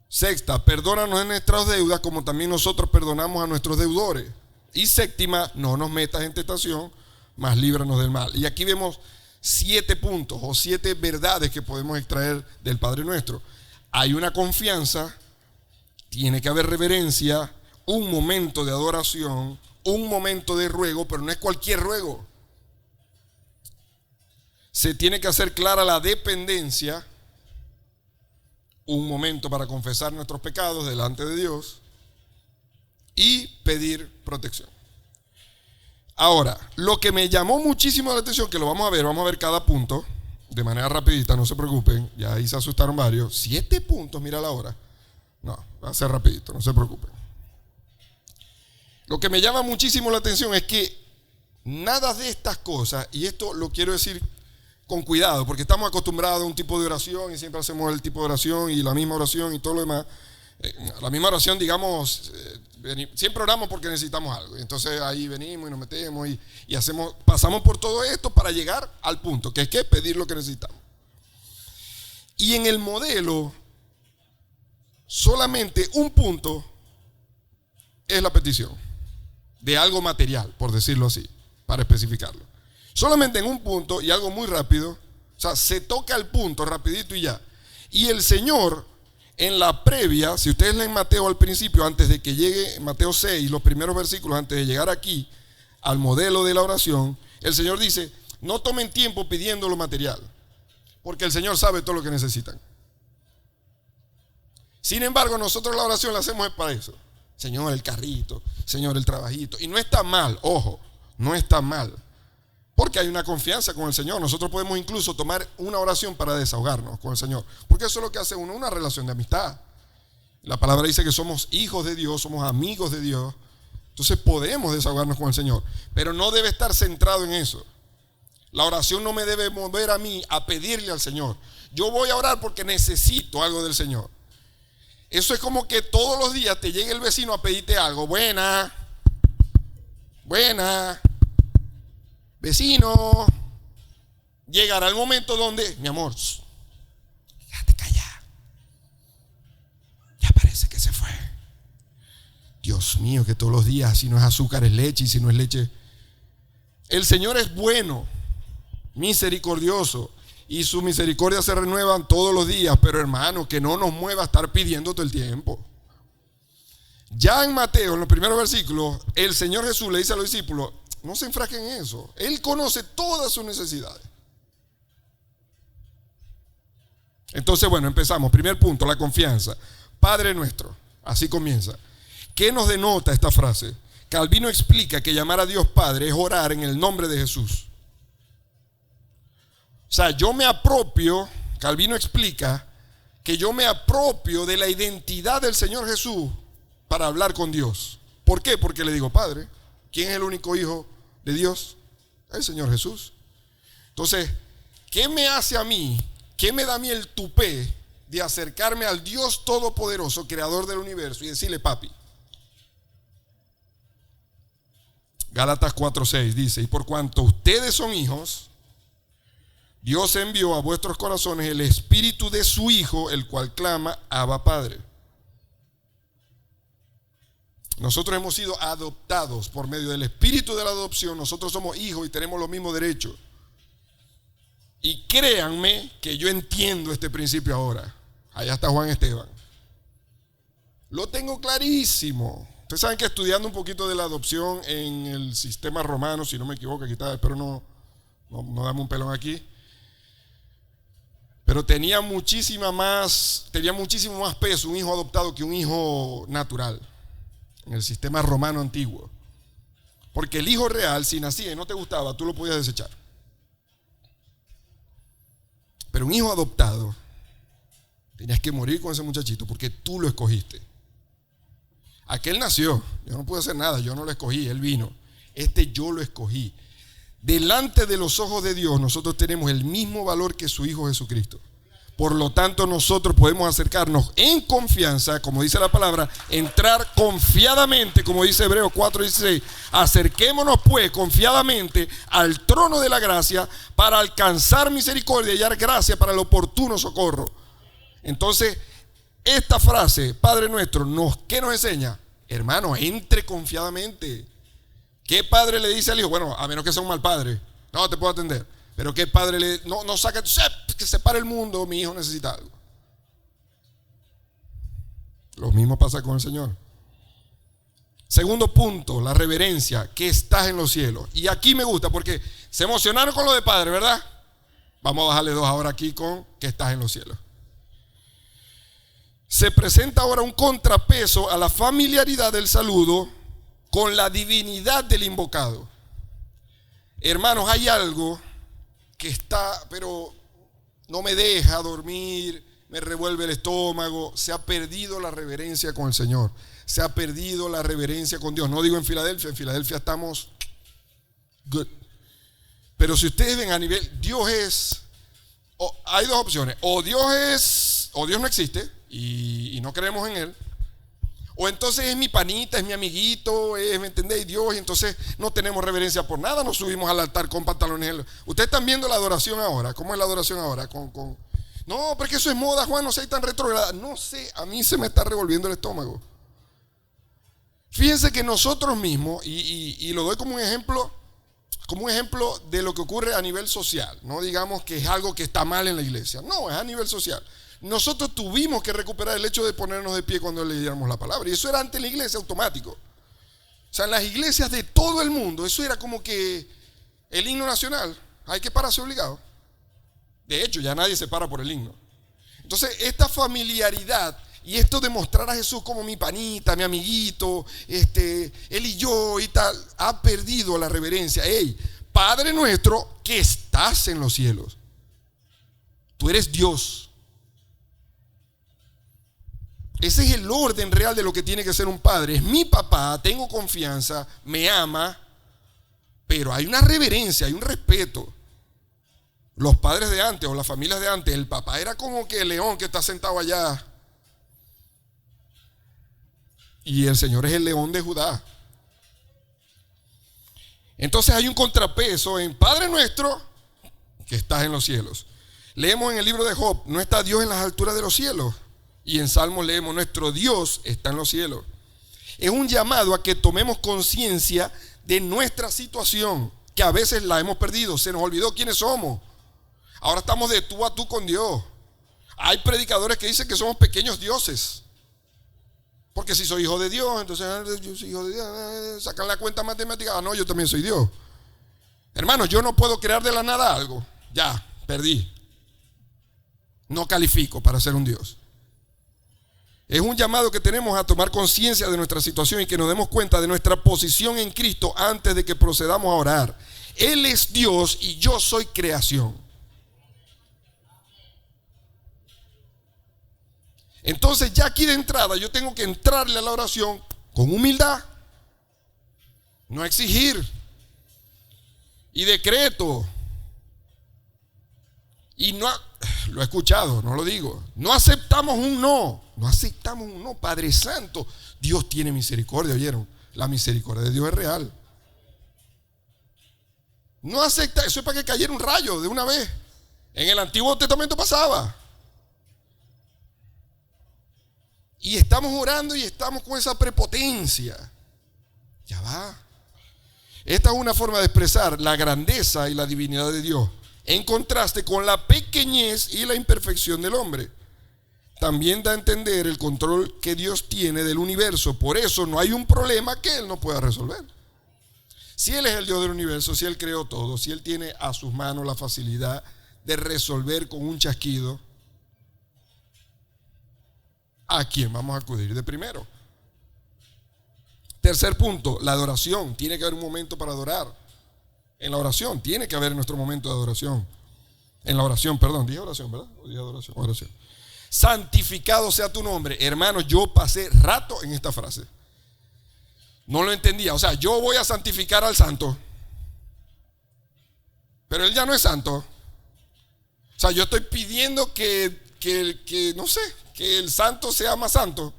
Sexta, perdónanos en nuestras deudas como también nosotros perdonamos a nuestros deudores. Y séptima, no nos metas en tentación, mas líbranos del mal. Y aquí vemos 7 puntos o 7 verdades que podemos extraer del Padre nuestro. Hay una confianza, tiene que haber reverencia, un momento de adoración, un momento de ruego, pero no es cualquier ruego. Se tiene que hacer clara la dependencia, un momento para confesar nuestros pecados delante de Dios y pedir protección. Ahora, lo que me llamó muchísimo la atención, que lo vamos a ver cada punto de manera rapidita, no se preocupen, ya ahí se asustaron varios. 7 puntos, mira la hora. No, va a ser rapidito, no se preocupen. Lo que me llama muchísimo la atención es que nada de estas cosas, y esto lo quiero decir con cuidado, porque estamos acostumbrados a un tipo de oración y siempre hacemos el tipo de oración y la misma oración y todo lo demás. La misma oración, digamos, siempre oramos porque necesitamos algo. Entonces ahí venimos y nos metemos y hacemos, pasamos por todo esto para llegar al punto, que es que pedir lo que necesitamos. Y en el modelo, solamente un punto es la petición de algo material, por decirlo así, para especificarlo. Solamente en un punto y algo muy rápido, o sea, se toca el punto rapidito y ya. Y el Señor, en la previa, si ustedes leen Mateo al principio, antes de que llegue Mateo 6, los primeros versículos, antes de llegar aquí al modelo de la oración, el Señor dice, no tomen tiempo pidiendo lo material, porque el Señor sabe todo lo que necesitan. Sin embargo, nosotros la oración la hacemos para eso. Señor, el carrito, Señor, el trabajito. Y no está mal, ojo, no está mal. Porque hay una confianza con el Señor. Nosotros podemos incluso tomar una oración para desahogarnos con el Señor. Porque eso es lo que hace uno, una relación de amistad. La palabra dice que somos hijos de Dios, somos amigos de Dios. Entonces podemos desahogarnos con el Señor. Pero no debe estar centrado en eso. La oración no me debe mover a mí a pedirle al Señor. Yo voy a orar porque necesito algo del Señor. Eso es como que todos los días te llegue el vecino a pedirte algo. Buena, vecino. Llegará el momento donde, mi amor, déjate callar. Ya parece que se fue. Dios mío, que todos los días, si no es azúcar es leche, y si no es leche. El Señor es bueno, misericordioso, y su misericordia se renuevan todos los días, pero hermano, que no nos mueva a estar pidiendo todo el tiempo. Ya en Mateo, en los primeros versículos, el Señor Jesús le dice a los discípulos, no se enfrasquen en eso. Él conoce todas sus necesidades. Entonces, bueno, empezamos. Primer punto, la confianza. Padre nuestro, así comienza. ¿Qué nos denota esta frase? Calvino explica que llamar a Dios Padre es orar en el nombre de Jesús. O sea, yo me apropio, Calvino explica que yo me apropio de la identidad del Señor Jesús para hablar con Dios. ¿Por qué? Porque le digo Padre. ¿Quién es el único hijo de Dios? El Señor Jesús. Entonces, ¿qué me hace a mí? ¿Qué me da a mí el tupé de acercarme al Dios Todopoderoso, creador del universo, y decirle papi? Gálatas 4:6 dice, y por cuanto ustedes son hijos, Dios envió a vuestros corazones el espíritu de su Hijo, el cual clama, Abba Padre. Nosotros hemos sido adoptados por medio del espíritu de la adopción. Nosotros somos hijos y tenemos los mismos derechos. Y créanme que yo entiendo este principio ahora. Allá está Juan Esteban. Lo tengo clarísimo. Ustedes saben que estudiando un poquito de la adopción en el sistema romano, si no me equivoco, aquí está, espero no dame un pelón aquí. Pero tenía muchísimo más peso un hijo adoptado que un hijo natural en el sistema romano antiguo. Porque el hijo real, si nacía y no te gustaba, tú lo podías desechar. Pero un hijo adoptado, tenías que morir con ese muchachito porque tú lo escogiste. Aquel nació, yo no pude hacer nada, yo no lo escogí, él vino. Yo lo escogí. delante de los ojos de Dios nosotros tenemos el mismo valor que su Hijo Jesucristo. Por lo tanto, nosotros podemos acercarnos en confianza, como dice la palabra, entrar confiadamente, como dice Hebreos 4:16. Acerquémonos pues confiadamente al trono de la gracia para alcanzar misericordia y hallar gracia para el oportuno socorro. Entonces, esta frase, Padre nuestro, ¿qué nos enseña? Hermano, entre confiadamente. ¿Qué padre le dice al hijo? Bueno, a menos que sea un mal padre, no te puedo atender. Pero ¿qué padre no saca, que se pare el mundo, mi hijo necesita algo? Lo mismo pasa con el Señor. Segundo punto, la reverencia, que estás en los cielos. Y aquí me gusta porque se emocionaron con lo de Padre, ¿verdad? Vamos a bajarle 2 ahora aquí con que estás en los cielos. Se presenta ahora un contrapeso a la familiaridad del saludo con la divinidad del invocado. Hermanos, hay algo que está, pero no me deja dormir, me revuelve el estómago. Se ha perdido la reverencia con el Señor. Se ha perdido la reverencia con Dios. No digo en Filadelfia estamos good. Pero si ustedes ven a nivel, Dios es, hay 2 opciones. O Dios no existe y no creemos en Él. O entonces es mi panita, es mi amiguito, ¿me entendéis? Dios, y entonces no tenemos reverencia por nada, nos subimos al altar con pantalones. Ustedes están viendo la adoración ahora. ¿Cómo es la adoración ahora? No, porque eso es moda, Juan, no sé, tan retrógrada. No sé, a mí se me está revolviendo el estómago. Fíjense que nosotros mismos, y lo doy como un ejemplo de lo que ocurre a nivel social. No digamos que es algo que está mal en la iglesia. No, es a nivel social. Nosotros tuvimos que recuperar el hecho de ponernos de pie cuando leyéramos la palabra. Y eso era ante la iglesia automático. O sea, en las iglesias de todo el mundo, eso era como que el himno nacional. Hay que pararse obligado. De hecho, ya nadie se para por el himno. Entonces, esta familiaridad y esto de mostrar a Jesús como mi panita, mi amiguito, él y yo y tal, ha perdido la reverencia. Hey, Padre nuestro que estás en los cielos. Tú eres Dios. Ese es el orden real de lo que tiene que ser un padre. Es mi papá, tengo confianza, me ama, pero hay una reverencia, hay un respeto. Los padres de antes o las familias de antes, el papá era como que el león que está sentado allá. Y el Señor es el león de Judá. Entonces hay un contrapeso en Padre nuestro que estás en los cielos. Leemos en el libro de Job, no está Dios en las alturas de los cielos. Y en Salmos leemos, nuestro Dios está en los cielos. Es un llamado a que tomemos conciencia de nuestra situación, que a veces la hemos perdido, se nos olvidó quiénes somos. Ahora estamos de tú a tú con Dios. Hay predicadores que dicen que somos pequeños dioses. Porque si soy hijo de Dios, entonces yo soy hijo de Dios, sacan la cuenta matemática, no, yo también soy Dios. Hermanos, yo no puedo crear de la nada algo. Ya, perdí. No califico para ser un Dios. Es un llamado que tenemos a tomar conciencia de nuestra situación y que nos demos cuenta de nuestra posición en Cristo antes de que procedamos a orar. Él es Dios y yo soy creación. Entonces ya aquí de entrada yo tengo que entrarle a la oración con humildad, no exigir y decreto. Y no, lo he escuchado, no lo digo. No aceptamos un no. No aceptamos un no. Padre Santo, Dios tiene misericordia, ¿oyeron? La misericordia de Dios es real. No acepta, eso es para que cayera un rayo de una vez. En el Antiguo Testamento pasaba. Y estamos orando y estamos con esa prepotencia. Ya va. Esta es una forma de expresar la grandeza y la divinidad de Dios, en contraste con la pequeñez y la imperfección del hombre. También da a entender el control que Dios tiene del universo. Por eso no hay un problema que Él no pueda resolver. Si Él es el Dios del universo, si Él creó todo, si Él tiene a sus manos la facilidad de resolver con un chasquido, ¿a quién vamos a acudir de primero? Tercer punto, la adoración. Tiene que haber un momento para adorar. En la oración, tiene que haber nuestro momento de adoración. En la oración, perdón, dije oración, ¿verdad? O dije adoración, oración. Santificado sea tu nombre. Hermanos, yo pasé rato en esta frase. No lo entendía. O sea, yo voy a santificar al santo. Pero Él ya no es santo. O sea, yo estoy pidiendo no sé, que el santo sea más santo.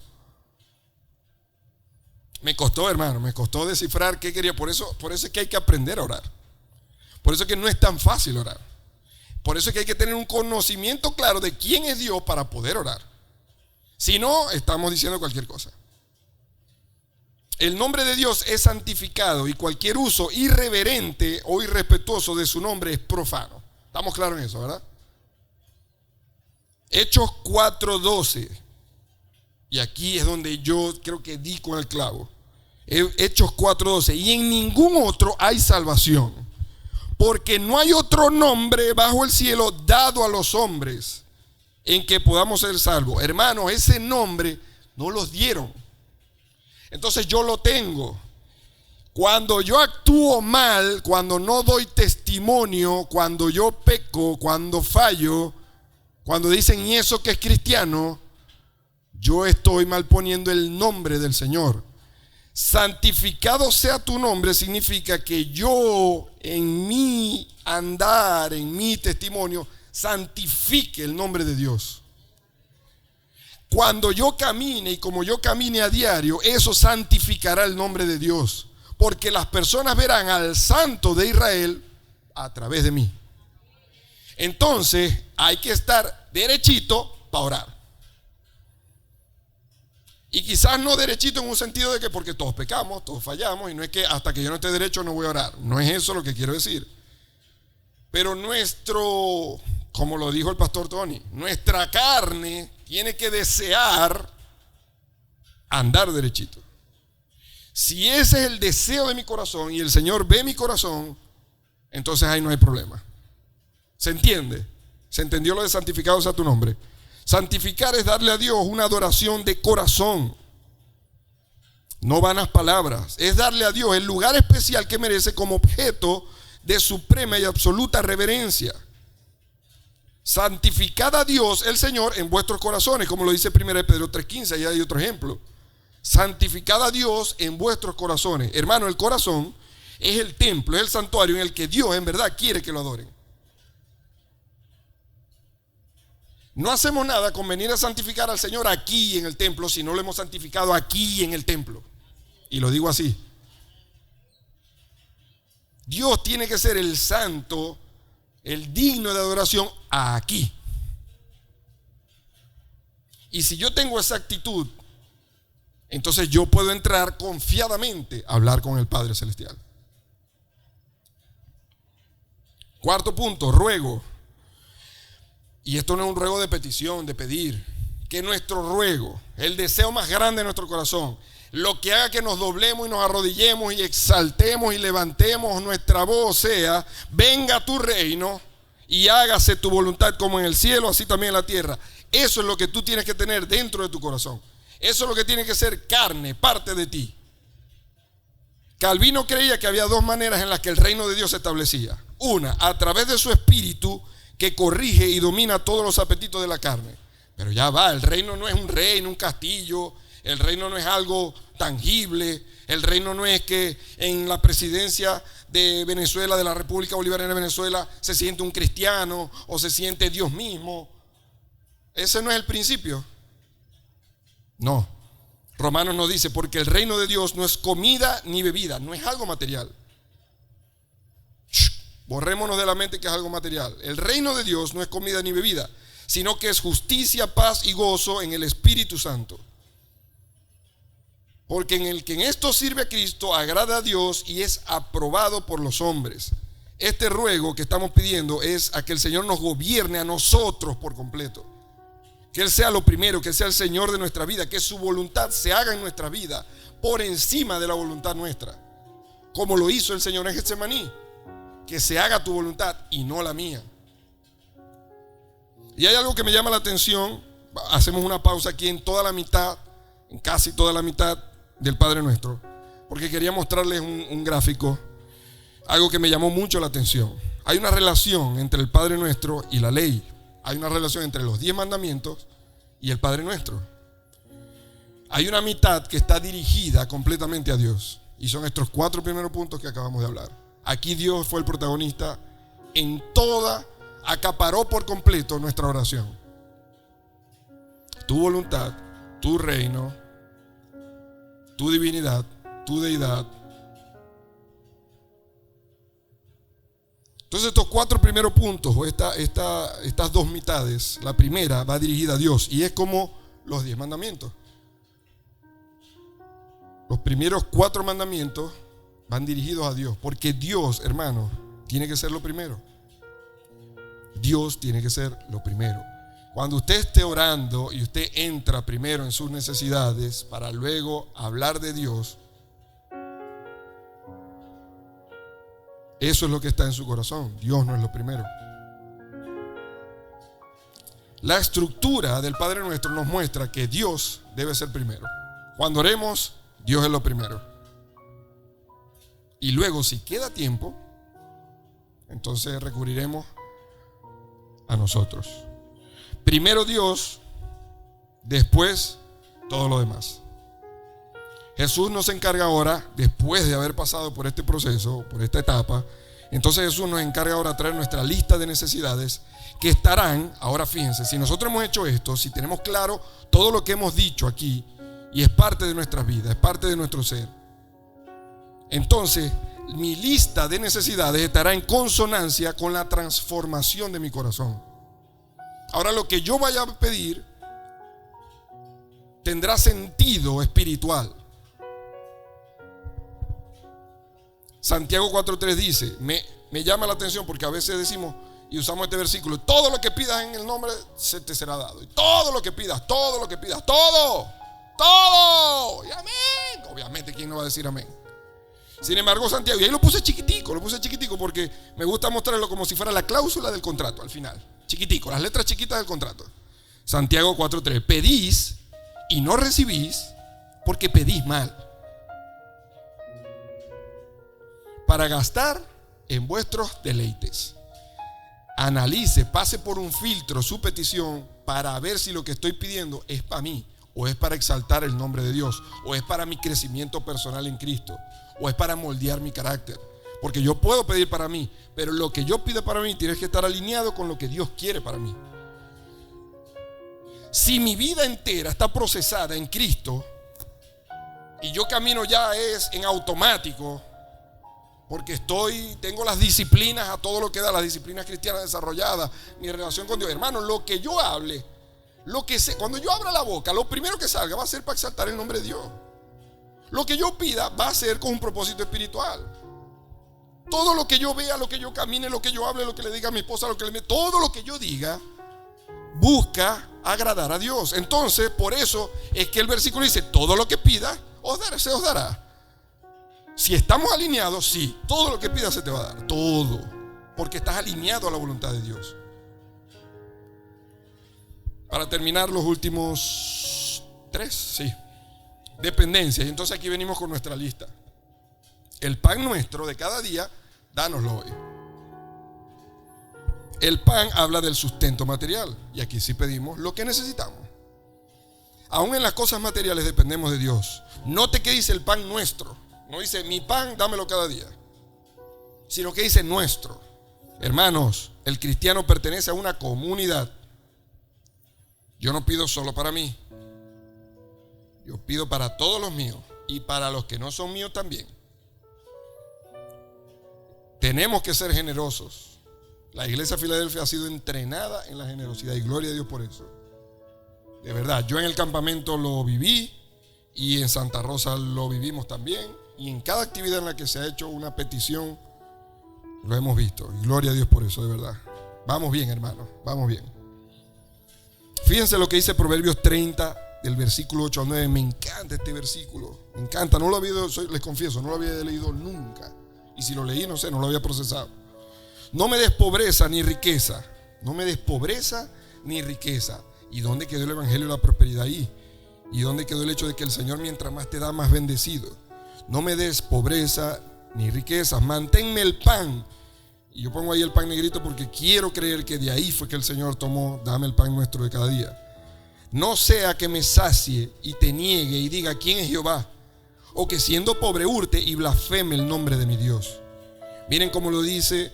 Me costó, hermano, me costó descifrar qué quería. Por eso es que hay que aprender a orar. Por eso es que no es tan fácil orar. Por eso es que hay que tener un conocimiento claro de quién es Dios para poder orar. Si no, estamos diciendo cualquier cosa. El nombre de Dios es santificado y cualquier uso irreverente o irrespetuoso de su nombre es profano. Estamos claros en eso, ¿verdad? Hechos 4:12. Y aquí es donde yo creo que di con el clavo. Hechos 4:12. Y en ningún otro hay salvación, porque no hay otro nombre bajo el cielo dado a los hombres en que podamos ser salvos. Hermanos, ese nombre no los dieron. Entonces yo lo tengo. Cuando yo actúo mal, cuando no doy testimonio, cuando yo peco, cuando fallo, cuando dicen ¿y eso que es cristiano?, yo estoy mal poniendo el nombre del Señor. Santificado sea tu nombre significa que yo en mi andar, en mi testimonio, santifique el nombre de Dios. Cuando yo camine y como yo camine a diario, eso santificará el nombre de Dios, porque las personas verán al Santo de Israel a través de mí. Entonces hay que estar derechito para orar. Y quizás no derechito en un sentido de que porque todos pecamos, todos fallamos, y no es que hasta que yo no esté derecho no voy a orar. No es eso lo que quiero decir. Pero como lo dijo el pastor Tony, nuestra carne tiene que desear andar derechito. Si ese es el deseo de mi corazón y el Señor ve mi corazón, entonces ahí no hay problema. ¿Se entiende? ¿Se entendió lo de santificado sea tu nombre? Santificar es darle a Dios una adoración de corazón, no vanas palabras. Es darle a Dios el lugar especial que merece como objeto de suprema y absoluta reverencia. Santificad a Dios el Señor en vuestros corazones, como lo dice 1 Pedro 3:15, ahí hay otro ejemplo. Santificad a Dios en vuestros corazones. Hermano, el corazón es el templo, es el santuario en el que Dios en verdad quiere que lo adoren. No hacemos nada con venir a santificar al Señor aquí en el templo si no lo hemos santificado aquí en el templo. Y lo digo así. Dios tiene que ser el santo, el digno de adoración aquí. Y si yo tengo esa actitud, entonces yo puedo entrar confiadamente a hablar con el Padre Celestial. Cuarto punto, ruego. Y esto no es un ruego de petición, de pedir. Que nuestro ruego, el deseo más grande de nuestro corazón, lo que haga que nos doblemos y nos arrodillemos y exaltemos y levantemos nuestra voz sea: venga tu reino y hágase tu voluntad como en el cielo, así también en la tierra. Eso es lo que tú tienes que tener dentro de tu corazón. Eso es lo que tiene que ser carne, parte de ti. Calvino creía que había dos maneras en las que el reino de Dios se establecía. Una, a través de su espíritu, que corrige y domina todos los apetitos de la carne. Pero ya va, el reino no es un reino, un castillo. El reino no es algo tangible. El reino no es que en la presidencia de Venezuela, de la República Bolivariana de Venezuela, se siente un cristiano o se siente Dios mismo. Ese no es el principio. No. Romanos nos dice, porque el reino de Dios no es comida ni bebida, no es algo material. Borrémonos de la mente que es algo material. El reino de Dios no es comida ni bebida, sino que es justicia, paz y gozo en el Espíritu Santo. Porque en el que en esto sirve a Cristo agrada a Dios y es aprobado por los hombres. Este ruego que estamos pidiendo es a que el Señor nos gobierne a nosotros por completo. Que Él sea lo primero, que Él sea el Señor de nuestra vida, que su voluntad se haga en nuestra vida por encima de la voluntad nuestra, como lo hizo el Señor en Getsemaní. Que se haga tu voluntad y no la mía. Y hay algo que me llama la atención. Hacemos una pausa aquí en casi toda la mitad del Padre Nuestro, porque quería mostrarles un gráfico, algo que me llamó mucho la atención. Hay una relación entre el Padre Nuestro y la ley. Hay una relación entre los 10 mandamientos y el Padre Nuestro. Hay una mitad que está dirigida completamente a Dios, y son estos 4 primeros puntos que acabamos de hablar. Aquí Dios fue el protagonista acaparó por completo nuestra oración. Tu voluntad, tu reino, tu divinidad, tu deidad. Entonces estos 4 primeros puntos, o estas 2 mitades, la primera va dirigida a Dios y es como los 10 mandamientos. Los primeros 4 mandamientos van dirigidos a Dios, porque Dios, hermano, tiene que ser lo primero. Dios tiene que ser lo primero. Cuando usted esté orando y usted entra primero en sus necesidades para luego hablar de Dios, eso es lo que está en su corazón. Dios no es lo primero. La estructura del Padre Nuestro nos muestra que Dios debe ser primero. Cuando oremos, Dios es lo primero. Y luego, si queda tiempo, entonces recurriremos a nosotros. Primero Dios, después todo lo demás. Jesús nos encarga ahora, después de haber pasado por este proceso, por esta etapa, entonces Jesús nos encarga ahora traer nuestra lista de necesidades que estarán, ahora fíjense, si nosotros hemos hecho esto, si tenemos claro todo lo que hemos dicho aquí, y es parte de nuestra vida, es parte de nuestro ser, entonces mi lista de necesidades estará en consonancia con la transformación de mi corazón. Ahora lo que yo vaya a pedir tendrá sentido espiritual. Santiago 4:3 dice, me llama la atención porque a veces decimos y usamos este versículo: todo lo que pidas en el nombre se te será dado. Y todo lo que pidas, todo, y amén. Obviamente, ¿quién no va a decir amén? Sin embargo, Santiago, y ahí lo puse chiquitico porque me gusta mostrarlo como si fuera la cláusula del contrato al final. Chiquitico, las letras chiquitas del contrato. Santiago 4:3, pedís y no recibís porque pedís mal, para gastar en vuestros deleites. Analice, pase por un filtro su petición para ver si lo que estoy pidiendo es para mí, o es para exaltar el nombre de Dios, o es para mi crecimiento personal en Cristo, o es para moldear mi carácter. Porque yo puedo pedir para mí, pero lo que yo pido para mí tiene que estar alineado con lo que Dios quiere para mí. Si mi vida entera está procesada en Cristo y yo camino ya es en automático, porque tengo las disciplinas a todo lo que da, las disciplinas cristianas desarrolladas, mi relación con Dios, hermano, lo que yo hable, cuando yo abra la boca, lo primero que salga va a ser para exaltar el nombre de Dios. Lo que yo pida va a ser con un propósito espiritual. Todo lo que yo vea, lo que yo camine, lo que yo hable, lo que le diga a mi esposa, todo lo que yo diga busca agradar a Dios. Entonces, por eso es que el versículo dice: todo lo que pida se os dará. Si estamos alineados, sí, todo lo que pidas se te va a dar, todo, porque estás alineado a la voluntad de Dios. Para terminar, los últimos 3, sí, dependencias. Y entonces aquí venimos con nuestra lista. El pan nuestro de cada día, dánoslo hoy. El pan habla del sustento material, y aquí sí pedimos lo que necesitamos. Aún en las cosas materiales dependemos de Dios. Note que dice el pan nuestro. No dice mi pan, dámelo cada día, sino que dice nuestro. Hermanos, el cristiano pertenece a una comunidad. Yo no pido solo para mí, yo pido para todos los míos y para los que no son míos también. Tenemos que ser generosos. La iglesia de Filadelfia ha sido entrenada en la generosidad y gloria a Dios por eso. De verdad, yo en el campamento lo viví y en Santa Rosa lo vivimos también. Y en cada actividad en la que se ha hecho una petición, lo hemos visto. Y gloria a Dios por eso, de verdad. Vamos bien, hermanos, vamos bien. Fíjense lo que dice Proverbios 30, del versículo 8 al 9. Me encanta este versículo. Me encanta. No lo había leído, les confieso, no lo había leído nunca. Y si lo leí, no sé, no lo había procesado. No me des pobreza ni riqueza. No me des pobreza ni riqueza. ¿Y dónde quedó el evangelio de la prosperidad ahí? ¿Y dónde quedó el hecho de que el Señor, mientras más te da, más bendecido? No me des pobreza ni riquezas, manténme el pan. Y yo pongo ahí el pan negrito porque quiero creer que de ahí fue que el Señor tomó: dame el pan nuestro de cada día. No sea que me sacie y te niegue y diga: ¿quién es Jehová? O que siendo pobre hurte y blasfeme el nombre de mi Dios. Miren cómo lo dice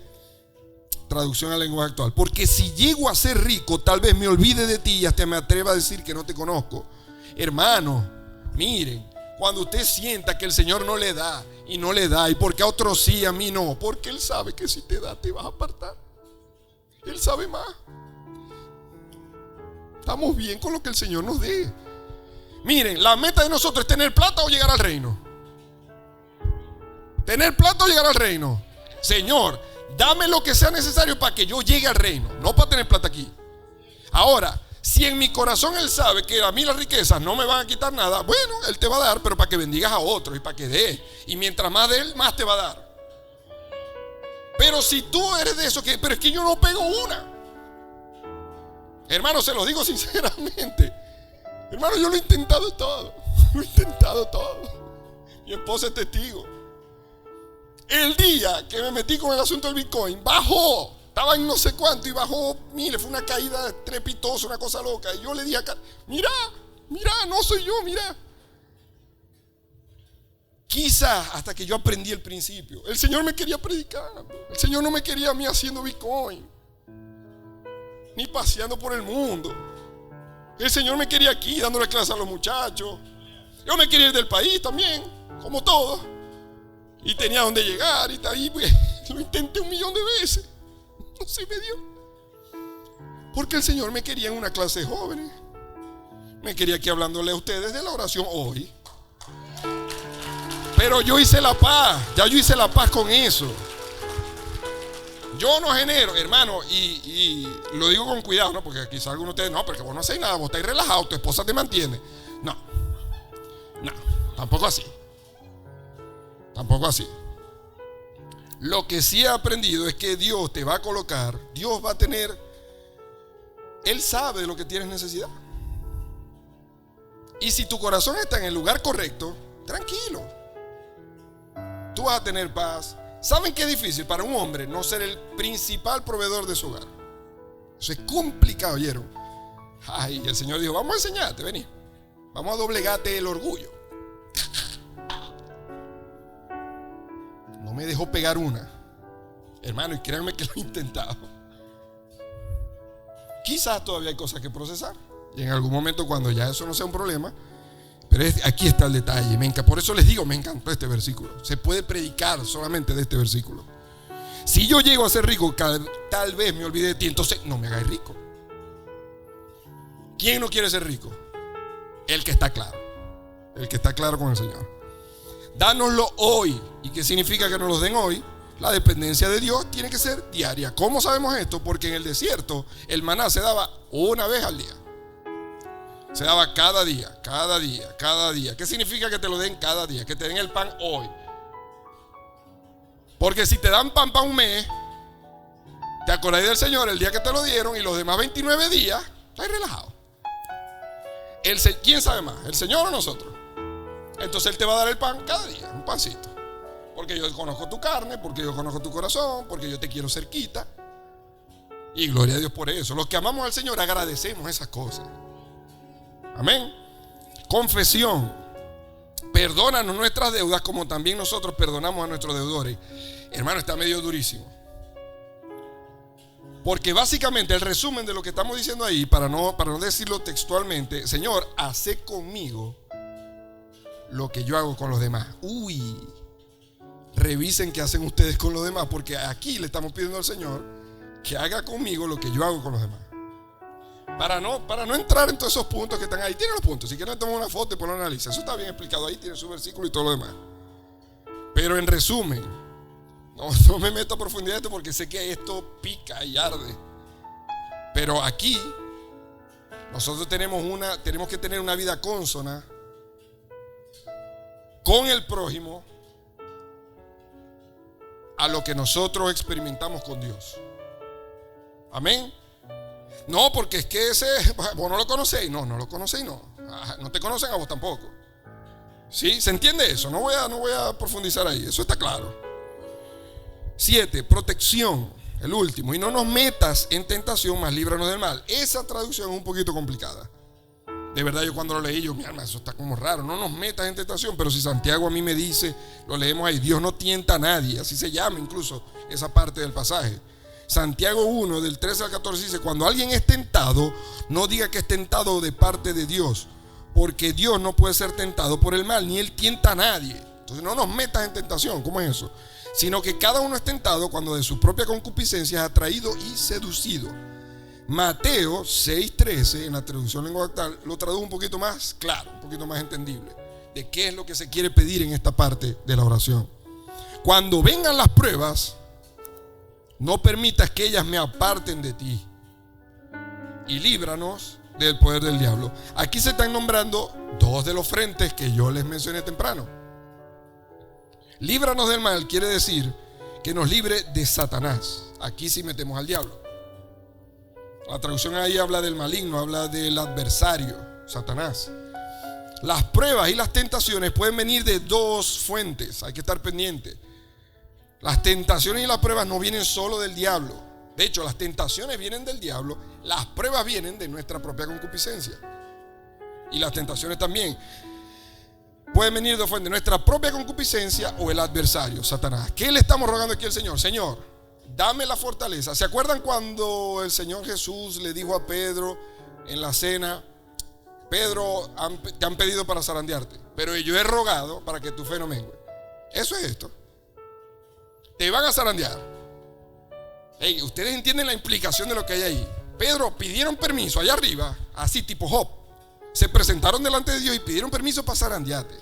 traducción al lenguaje actual. Porque si llego a ser rico, tal vez me olvide de ti y hasta me atreva a decir que no te conozco. Hermano, miren, cuando usted sienta que el Señor no le da y no le da, y porque a otros sí, a mí no, porque Él sabe que si te da te vas a apartar. Él sabe más. Estamos bien con lo que el Señor nos dé. Miren, la meta de nosotros es tener plata o llegar al reino. Tener plata o llegar al reino. Señor, dame lo que sea necesario para que yo llegue al reino, no para tener plata aquí. Ahora, si en mi corazón Él sabe que a mí las riquezas no me van a quitar nada, bueno, Él te va a dar, pero para que bendigas a otros y para que dé. Y mientras más de Él, más te va a dar. Pero si tú eres de esos que, pero es que yo no pego una. Hermano, se lo digo sinceramente. Hermano, yo lo he intentado todo. Lo he intentado todo. Mi esposa es testigo. El día que me metí con el asunto del Bitcoin, bajó. Estaba en no sé cuánto y bajó. Mire, fue una caída estrepitosa, una cosa loca. Y yo le dije acá, mira, no soy yo, mira. Quizás hasta que yo aprendí el principio. El Señor me quería predicar. El Señor no me quería a mí haciendo Bitcoin, ni paseando por el mundo. El Señor me quería aquí dándole clases a los muchachos. Yo me quería ir del país también, como todos. Y tenía donde llegar y ahí, pues, lo intenté 1.000.000 de veces. No se me dio. Porque el Señor me quería en una clase de jóvenes. Me quería aquí hablándole a ustedes de la oración hoy. Pero yo hice la paz. Ya yo hice la paz con eso. Yo no genero, hermano, y lo digo con cuidado, ¿no? Porque quizás algunos de ustedes, no, porque vos no hacéis nada, vos estáis relajados, tu esposa te mantiene. No, tampoco así. Tampoco así. Lo que sí he aprendido es que Dios te va a colocar, Dios va a tener, Él sabe de lo que tienes necesidad. Y si tu corazón está en el lugar correcto, tranquilo, tú vas a tener paz. ¿Saben qué es difícil para un hombre no ser el principal proveedor de su hogar? Eso es complicado, ¿oyeron? Ay, el Señor dijo, vamos a enseñarte, vení. Vamos a doblegarte el orgullo. No me dejó pegar una. Hermano, y créanme que lo he intentado. Quizás todavía hay cosas que procesar. Y en algún momento, cuando ya eso no sea un problema. Pero aquí está el detalle. Por eso les digo, me encantó este versículo. Se puede predicar solamente de este versículo. Si yo llego a ser rico, tal vez me olvide de ti. Entonces no me hagáis rico. ¿Quién no quiere ser rico? El que está claro. El que está claro con el Señor. Dánoslo hoy. ¿Y qué significa que nos lo den hoy? La dependencia de Dios tiene que ser diaria. ¿Cómo sabemos esto? Porque en el desierto el maná se daba una vez al día. Se daba cada día, cada día, cada día. ¿Qué significa que te lo den cada día? Que te den el pan hoy. Porque si te dan pan para un mes, te acordáis del Señor el día que te lo dieron y los demás 29 días, estás relajado. ¿Quién sabe más? ¿El Señor o nosotros? Entonces Él te va a dar el pan cada día, un pancito. Porque yo conozco tu carne, porque yo conozco tu corazón, porque yo te quiero cerquita. Y gloria a Dios por eso. Los que amamos al Señor agradecemos esas cosas. Amén. Confesión. Perdónanos nuestras deudas como también nosotros perdonamos a nuestros deudores. Hermano, está medio durísimo. Porque básicamente el resumen de lo que estamos diciendo ahí, para no decirlo textualmente, Señor, hacé conmigo lo que yo hago con los demás. Revisen qué hacen ustedes con los demás, porque aquí le estamos pidiendo al Señor que haga conmigo lo que yo hago con los demás. Para no entrar en todos esos puntos que están ahí. Tiene los puntos, si quieren tomar una foto y poner analiza. Eso está bien explicado ahí, tiene su versículo y todo lo demás. Pero en resumen, no me meto a profundidad de esto porque sé que esto pica y arde. Pero aquí nosotros tenemos que tener una vida consona con el prójimo a lo que nosotros experimentamos con Dios. Amén. No, porque es que vos no lo conocéis. No lo conocéis, no. No te conocen a vos tampoco. ¿Sí? ¿Se entiende eso? No voy a profundizar ahí. Eso está claro. 7. Protección. El último. Y no nos metas en tentación, mas líbranos del mal. Esa traducción es un poquito complicada. De verdad, yo cuando lo leí, mi alma, eso está como raro. No nos metas en tentación. Pero si Santiago a mí me dice, lo leemos ahí, Dios no tienta a nadie. Así se llama incluso esa parte del pasaje. Santiago 1, del 13 al 14 dice: cuando alguien es tentado, no diga que es tentado de parte de Dios, porque Dios no puede ser tentado por el mal, ni Él tienta a nadie. Entonces no nos metas en tentación. ¿Cómo es eso? Sino que cada uno es tentado cuando de su propia concupiscencia es atraído y seducido. Mateo 6:13, en la traducción lengua actual, lo tradujo un poquito más claro, un poquito más entendible, de qué es lo que se quiere pedir en esta parte de la oración. Cuando vengan las pruebas, no permitas que ellas me aparten de ti, y líbranos del poder del diablo. Aquí se están nombrando dos de los frentes que yo les mencioné temprano. Líbranos del mal quiere decir que nos libre de Satanás. Aquí sí metemos al diablo. La traducción ahí habla del maligno, habla del adversario, Satanás. Las pruebas y las tentaciones pueden venir de dos fuentes, hay que estar pendiente. Las tentaciones y las pruebas no vienen solo del diablo. De hecho, las tentaciones vienen del diablo, las pruebas vienen de nuestra propia concupiscencia. Y las tentaciones también pueden venir de fuente de nuestra propia concupiscencia o el adversario, Satanás. ¿Qué le estamos rogando aquí al Señor? Señor, dame la fortaleza. ¿Se acuerdan cuando el Señor Jesús le dijo a Pedro en la cena: Pedro, te han pedido para zarandearte, pero yo he rogado para que tu fe no mengue? Eso es esto. Te van a zarandear. Hey, ustedes entienden la implicación de lo que hay ahí. Pedro pidieron permiso allá arriba, así tipo Job. Se presentaron delante de Dios y pidieron permiso para zarandearte,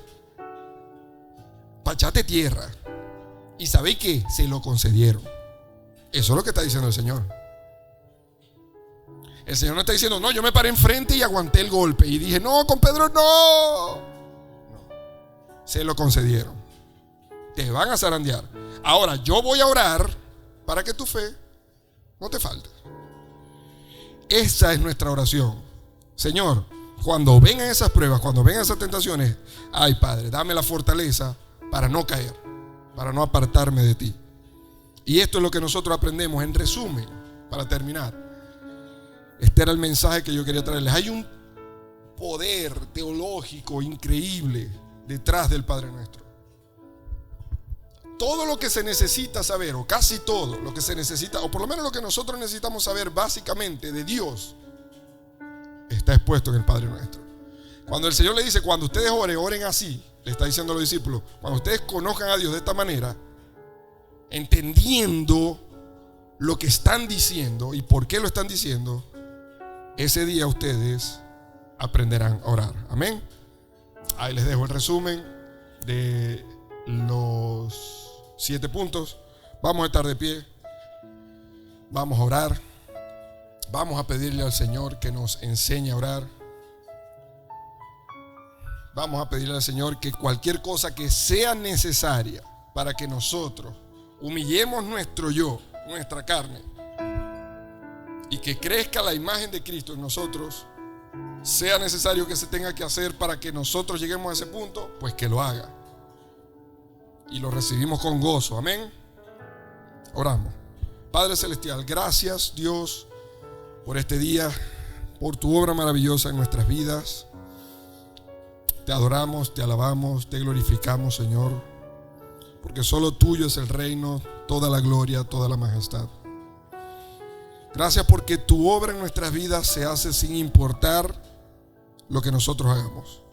para echarte tierra. ¿Y sabéis qué? Se lo concedieron. Eso es lo que está diciendo el Señor. El Señor no está diciendo: no, yo me paré enfrente y aguanté el golpe y dije: no, con Pedro no. Se lo concedieron. Te van a zarandear. Ahora yo voy a orar para que tu fe no te falte. Esa es nuestra oración. Señor, cuando vengan esas pruebas, cuando vengan esas tentaciones, ay Padre, dame la fortaleza para no caer, para no apartarme de ti. Y esto es lo que nosotros aprendemos. En resumen, para terminar, este era el mensaje que yo quería traerles. Hay un poder teológico increíble detrás del Padre Nuestro. Todo lo que se necesita saber, o casi todo lo que se necesita, o por lo menos lo que nosotros necesitamos saber básicamente de Dios, está expuesto en el Padre Nuestro. Cuando el Señor le dice: cuando ustedes oren así, le está diciendo a los discípulos, cuando ustedes conozcan a Dios de esta manera, entendiendo lo que están diciendo y por qué lo están diciendo, ese día ustedes aprenderán a orar. Amén. Ahí les dejo el resumen de los 7 puntos. Vamos a estar de pie, vamos a orar, vamos a pedirle al Señor que nos enseñe a orar. Vamos a pedirle al Señor que cualquier cosa que sea necesaria para que nosotros humillemos nuestro yo, nuestra carne, y que crezca la imagen de Cristo en nosotros, sea necesario que se tenga que hacer para que nosotros lleguemos a ese punto, pues que lo haga. Y lo recibimos con gozo. Amén. Oramos. Padre Celestial, gracias Dios por este día, por tu obra maravillosa en nuestras vidas. Te adoramos, te alabamos, te glorificamos, Señor, porque solo tuyo es el reino, toda la gloria, toda la majestad. Gracias porque tu obra en nuestras vidas se hace sin importar lo que nosotros hagamos.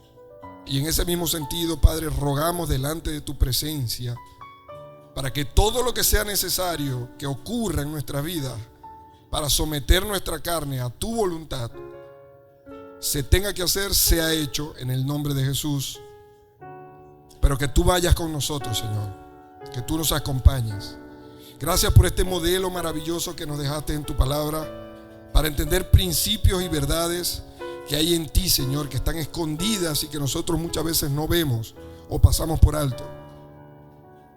Y en ese mismo sentido, Padre, rogamos delante de tu presencia para que todo lo que sea necesario que ocurra en nuestras vidas para someter nuestra carne a tu voluntad se tenga que hacer, sea hecho en el nombre de Jesús. Pero que tú vayas con nosotros, Señor, que tú nos acompañes. Gracias por este modelo maravilloso que nos dejaste en tu palabra para entender principios y verdades que hay en ti, Señor, que están escondidas y que nosotros muchas veces no vemos o pasamos por alto.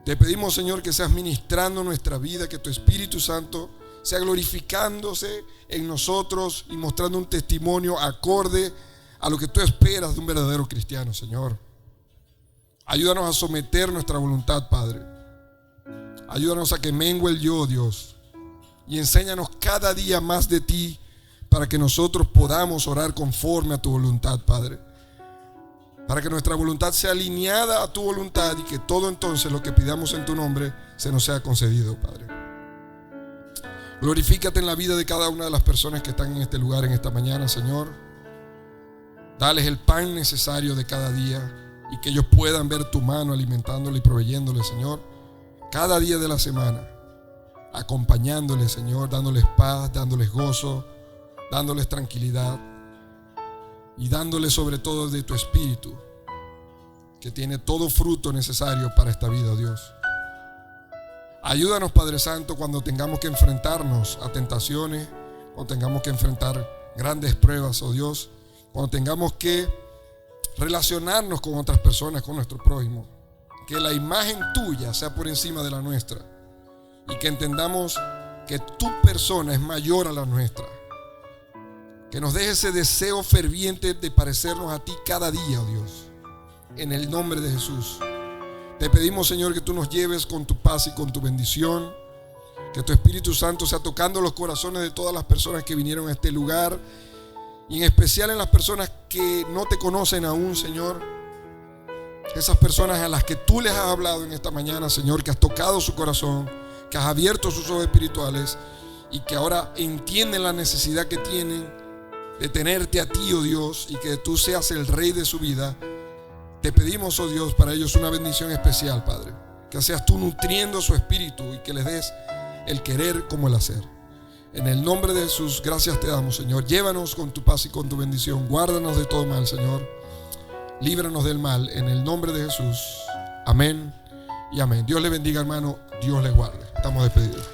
Te pedimos, Señor, que seas ministrando nuestra vida, que tu Espíritu Santo sea glorificándose en nosotros y mostrando un testimonio acorde a lo que tú esperas de un verdadero cristiano, Señor. Ayúdanos a someter nuestra voluntad, Padre. Ayúdanos a que mengue el yo, Dios, y enséñanos cada día más de ti para que nosotros podamos orar conforme a tu voluntad, Padre. Para que nuestra voluntad sea alineada a tu voluntad y que todo entonces lo que pidamos en tu nombre se nos sea concedido, Padre. Glorifícate en la vida de cada una de las personas que están en este lugar en esta mañana, Señor. Dales el pan necesario de cada día y que ellos puedan ver tu mano alimentándole y proveyéndole, Señor, cada día de la semana, acompañándoles, Señor, dándoles paz, dándoles gozo, dándoles tranquilidad y dándoles sobre todo de tu Espíritu, que tiene todo fruto necesario para esta vida, oh Dios. Ayúdanos, Padre Santo, cuando tengamos que enfrentarnos a tentaciones, cuando tengamos que enfrentar grandes pruebas, oh Dios, cuando tengamos que relacionarnos con otras personas, con nuestro prójimo, que la imagen tuya sea por encima de la nuestra y que entendamos que tu persona es mayor a la nuestra. Que nos deje ese deseo ferviente de parecernos a ti cada día, oh Dios, en el nombre de Jesús. Te pedimos, Señor, que tú nos lleves con tu paz y con tu bendición, que tu Espíritu Santo sea tocando los corazones de todas las personas que vinieron a este lugar, y en especial en las personas que no te conocen aún, Señor. Esas personas a las que tú les has hablado en esta mañana, Señor, que has tocado su corazón, que has abierto sus ojos espirituales y que ahora entienden la necesidad que tienen de tenerte a ti, oh Dios, y que tú seas el Rey de su vida. Te pedimos, oh Dios, para ellos una bendición especial, Padre. Que seas tú nutriendo su espíritu y que les des el querer como el hacer. En el nombre de Jesús, gracias te damos, Señor. Llévanos con tu paz y con tu bendición. Guárdanos de todo mal, Señor. Líbranos del mal. En el nombre de Jesús. Amén y amén. Dios le bendiga, hermano. Dios le guarde. Estamos despedidos.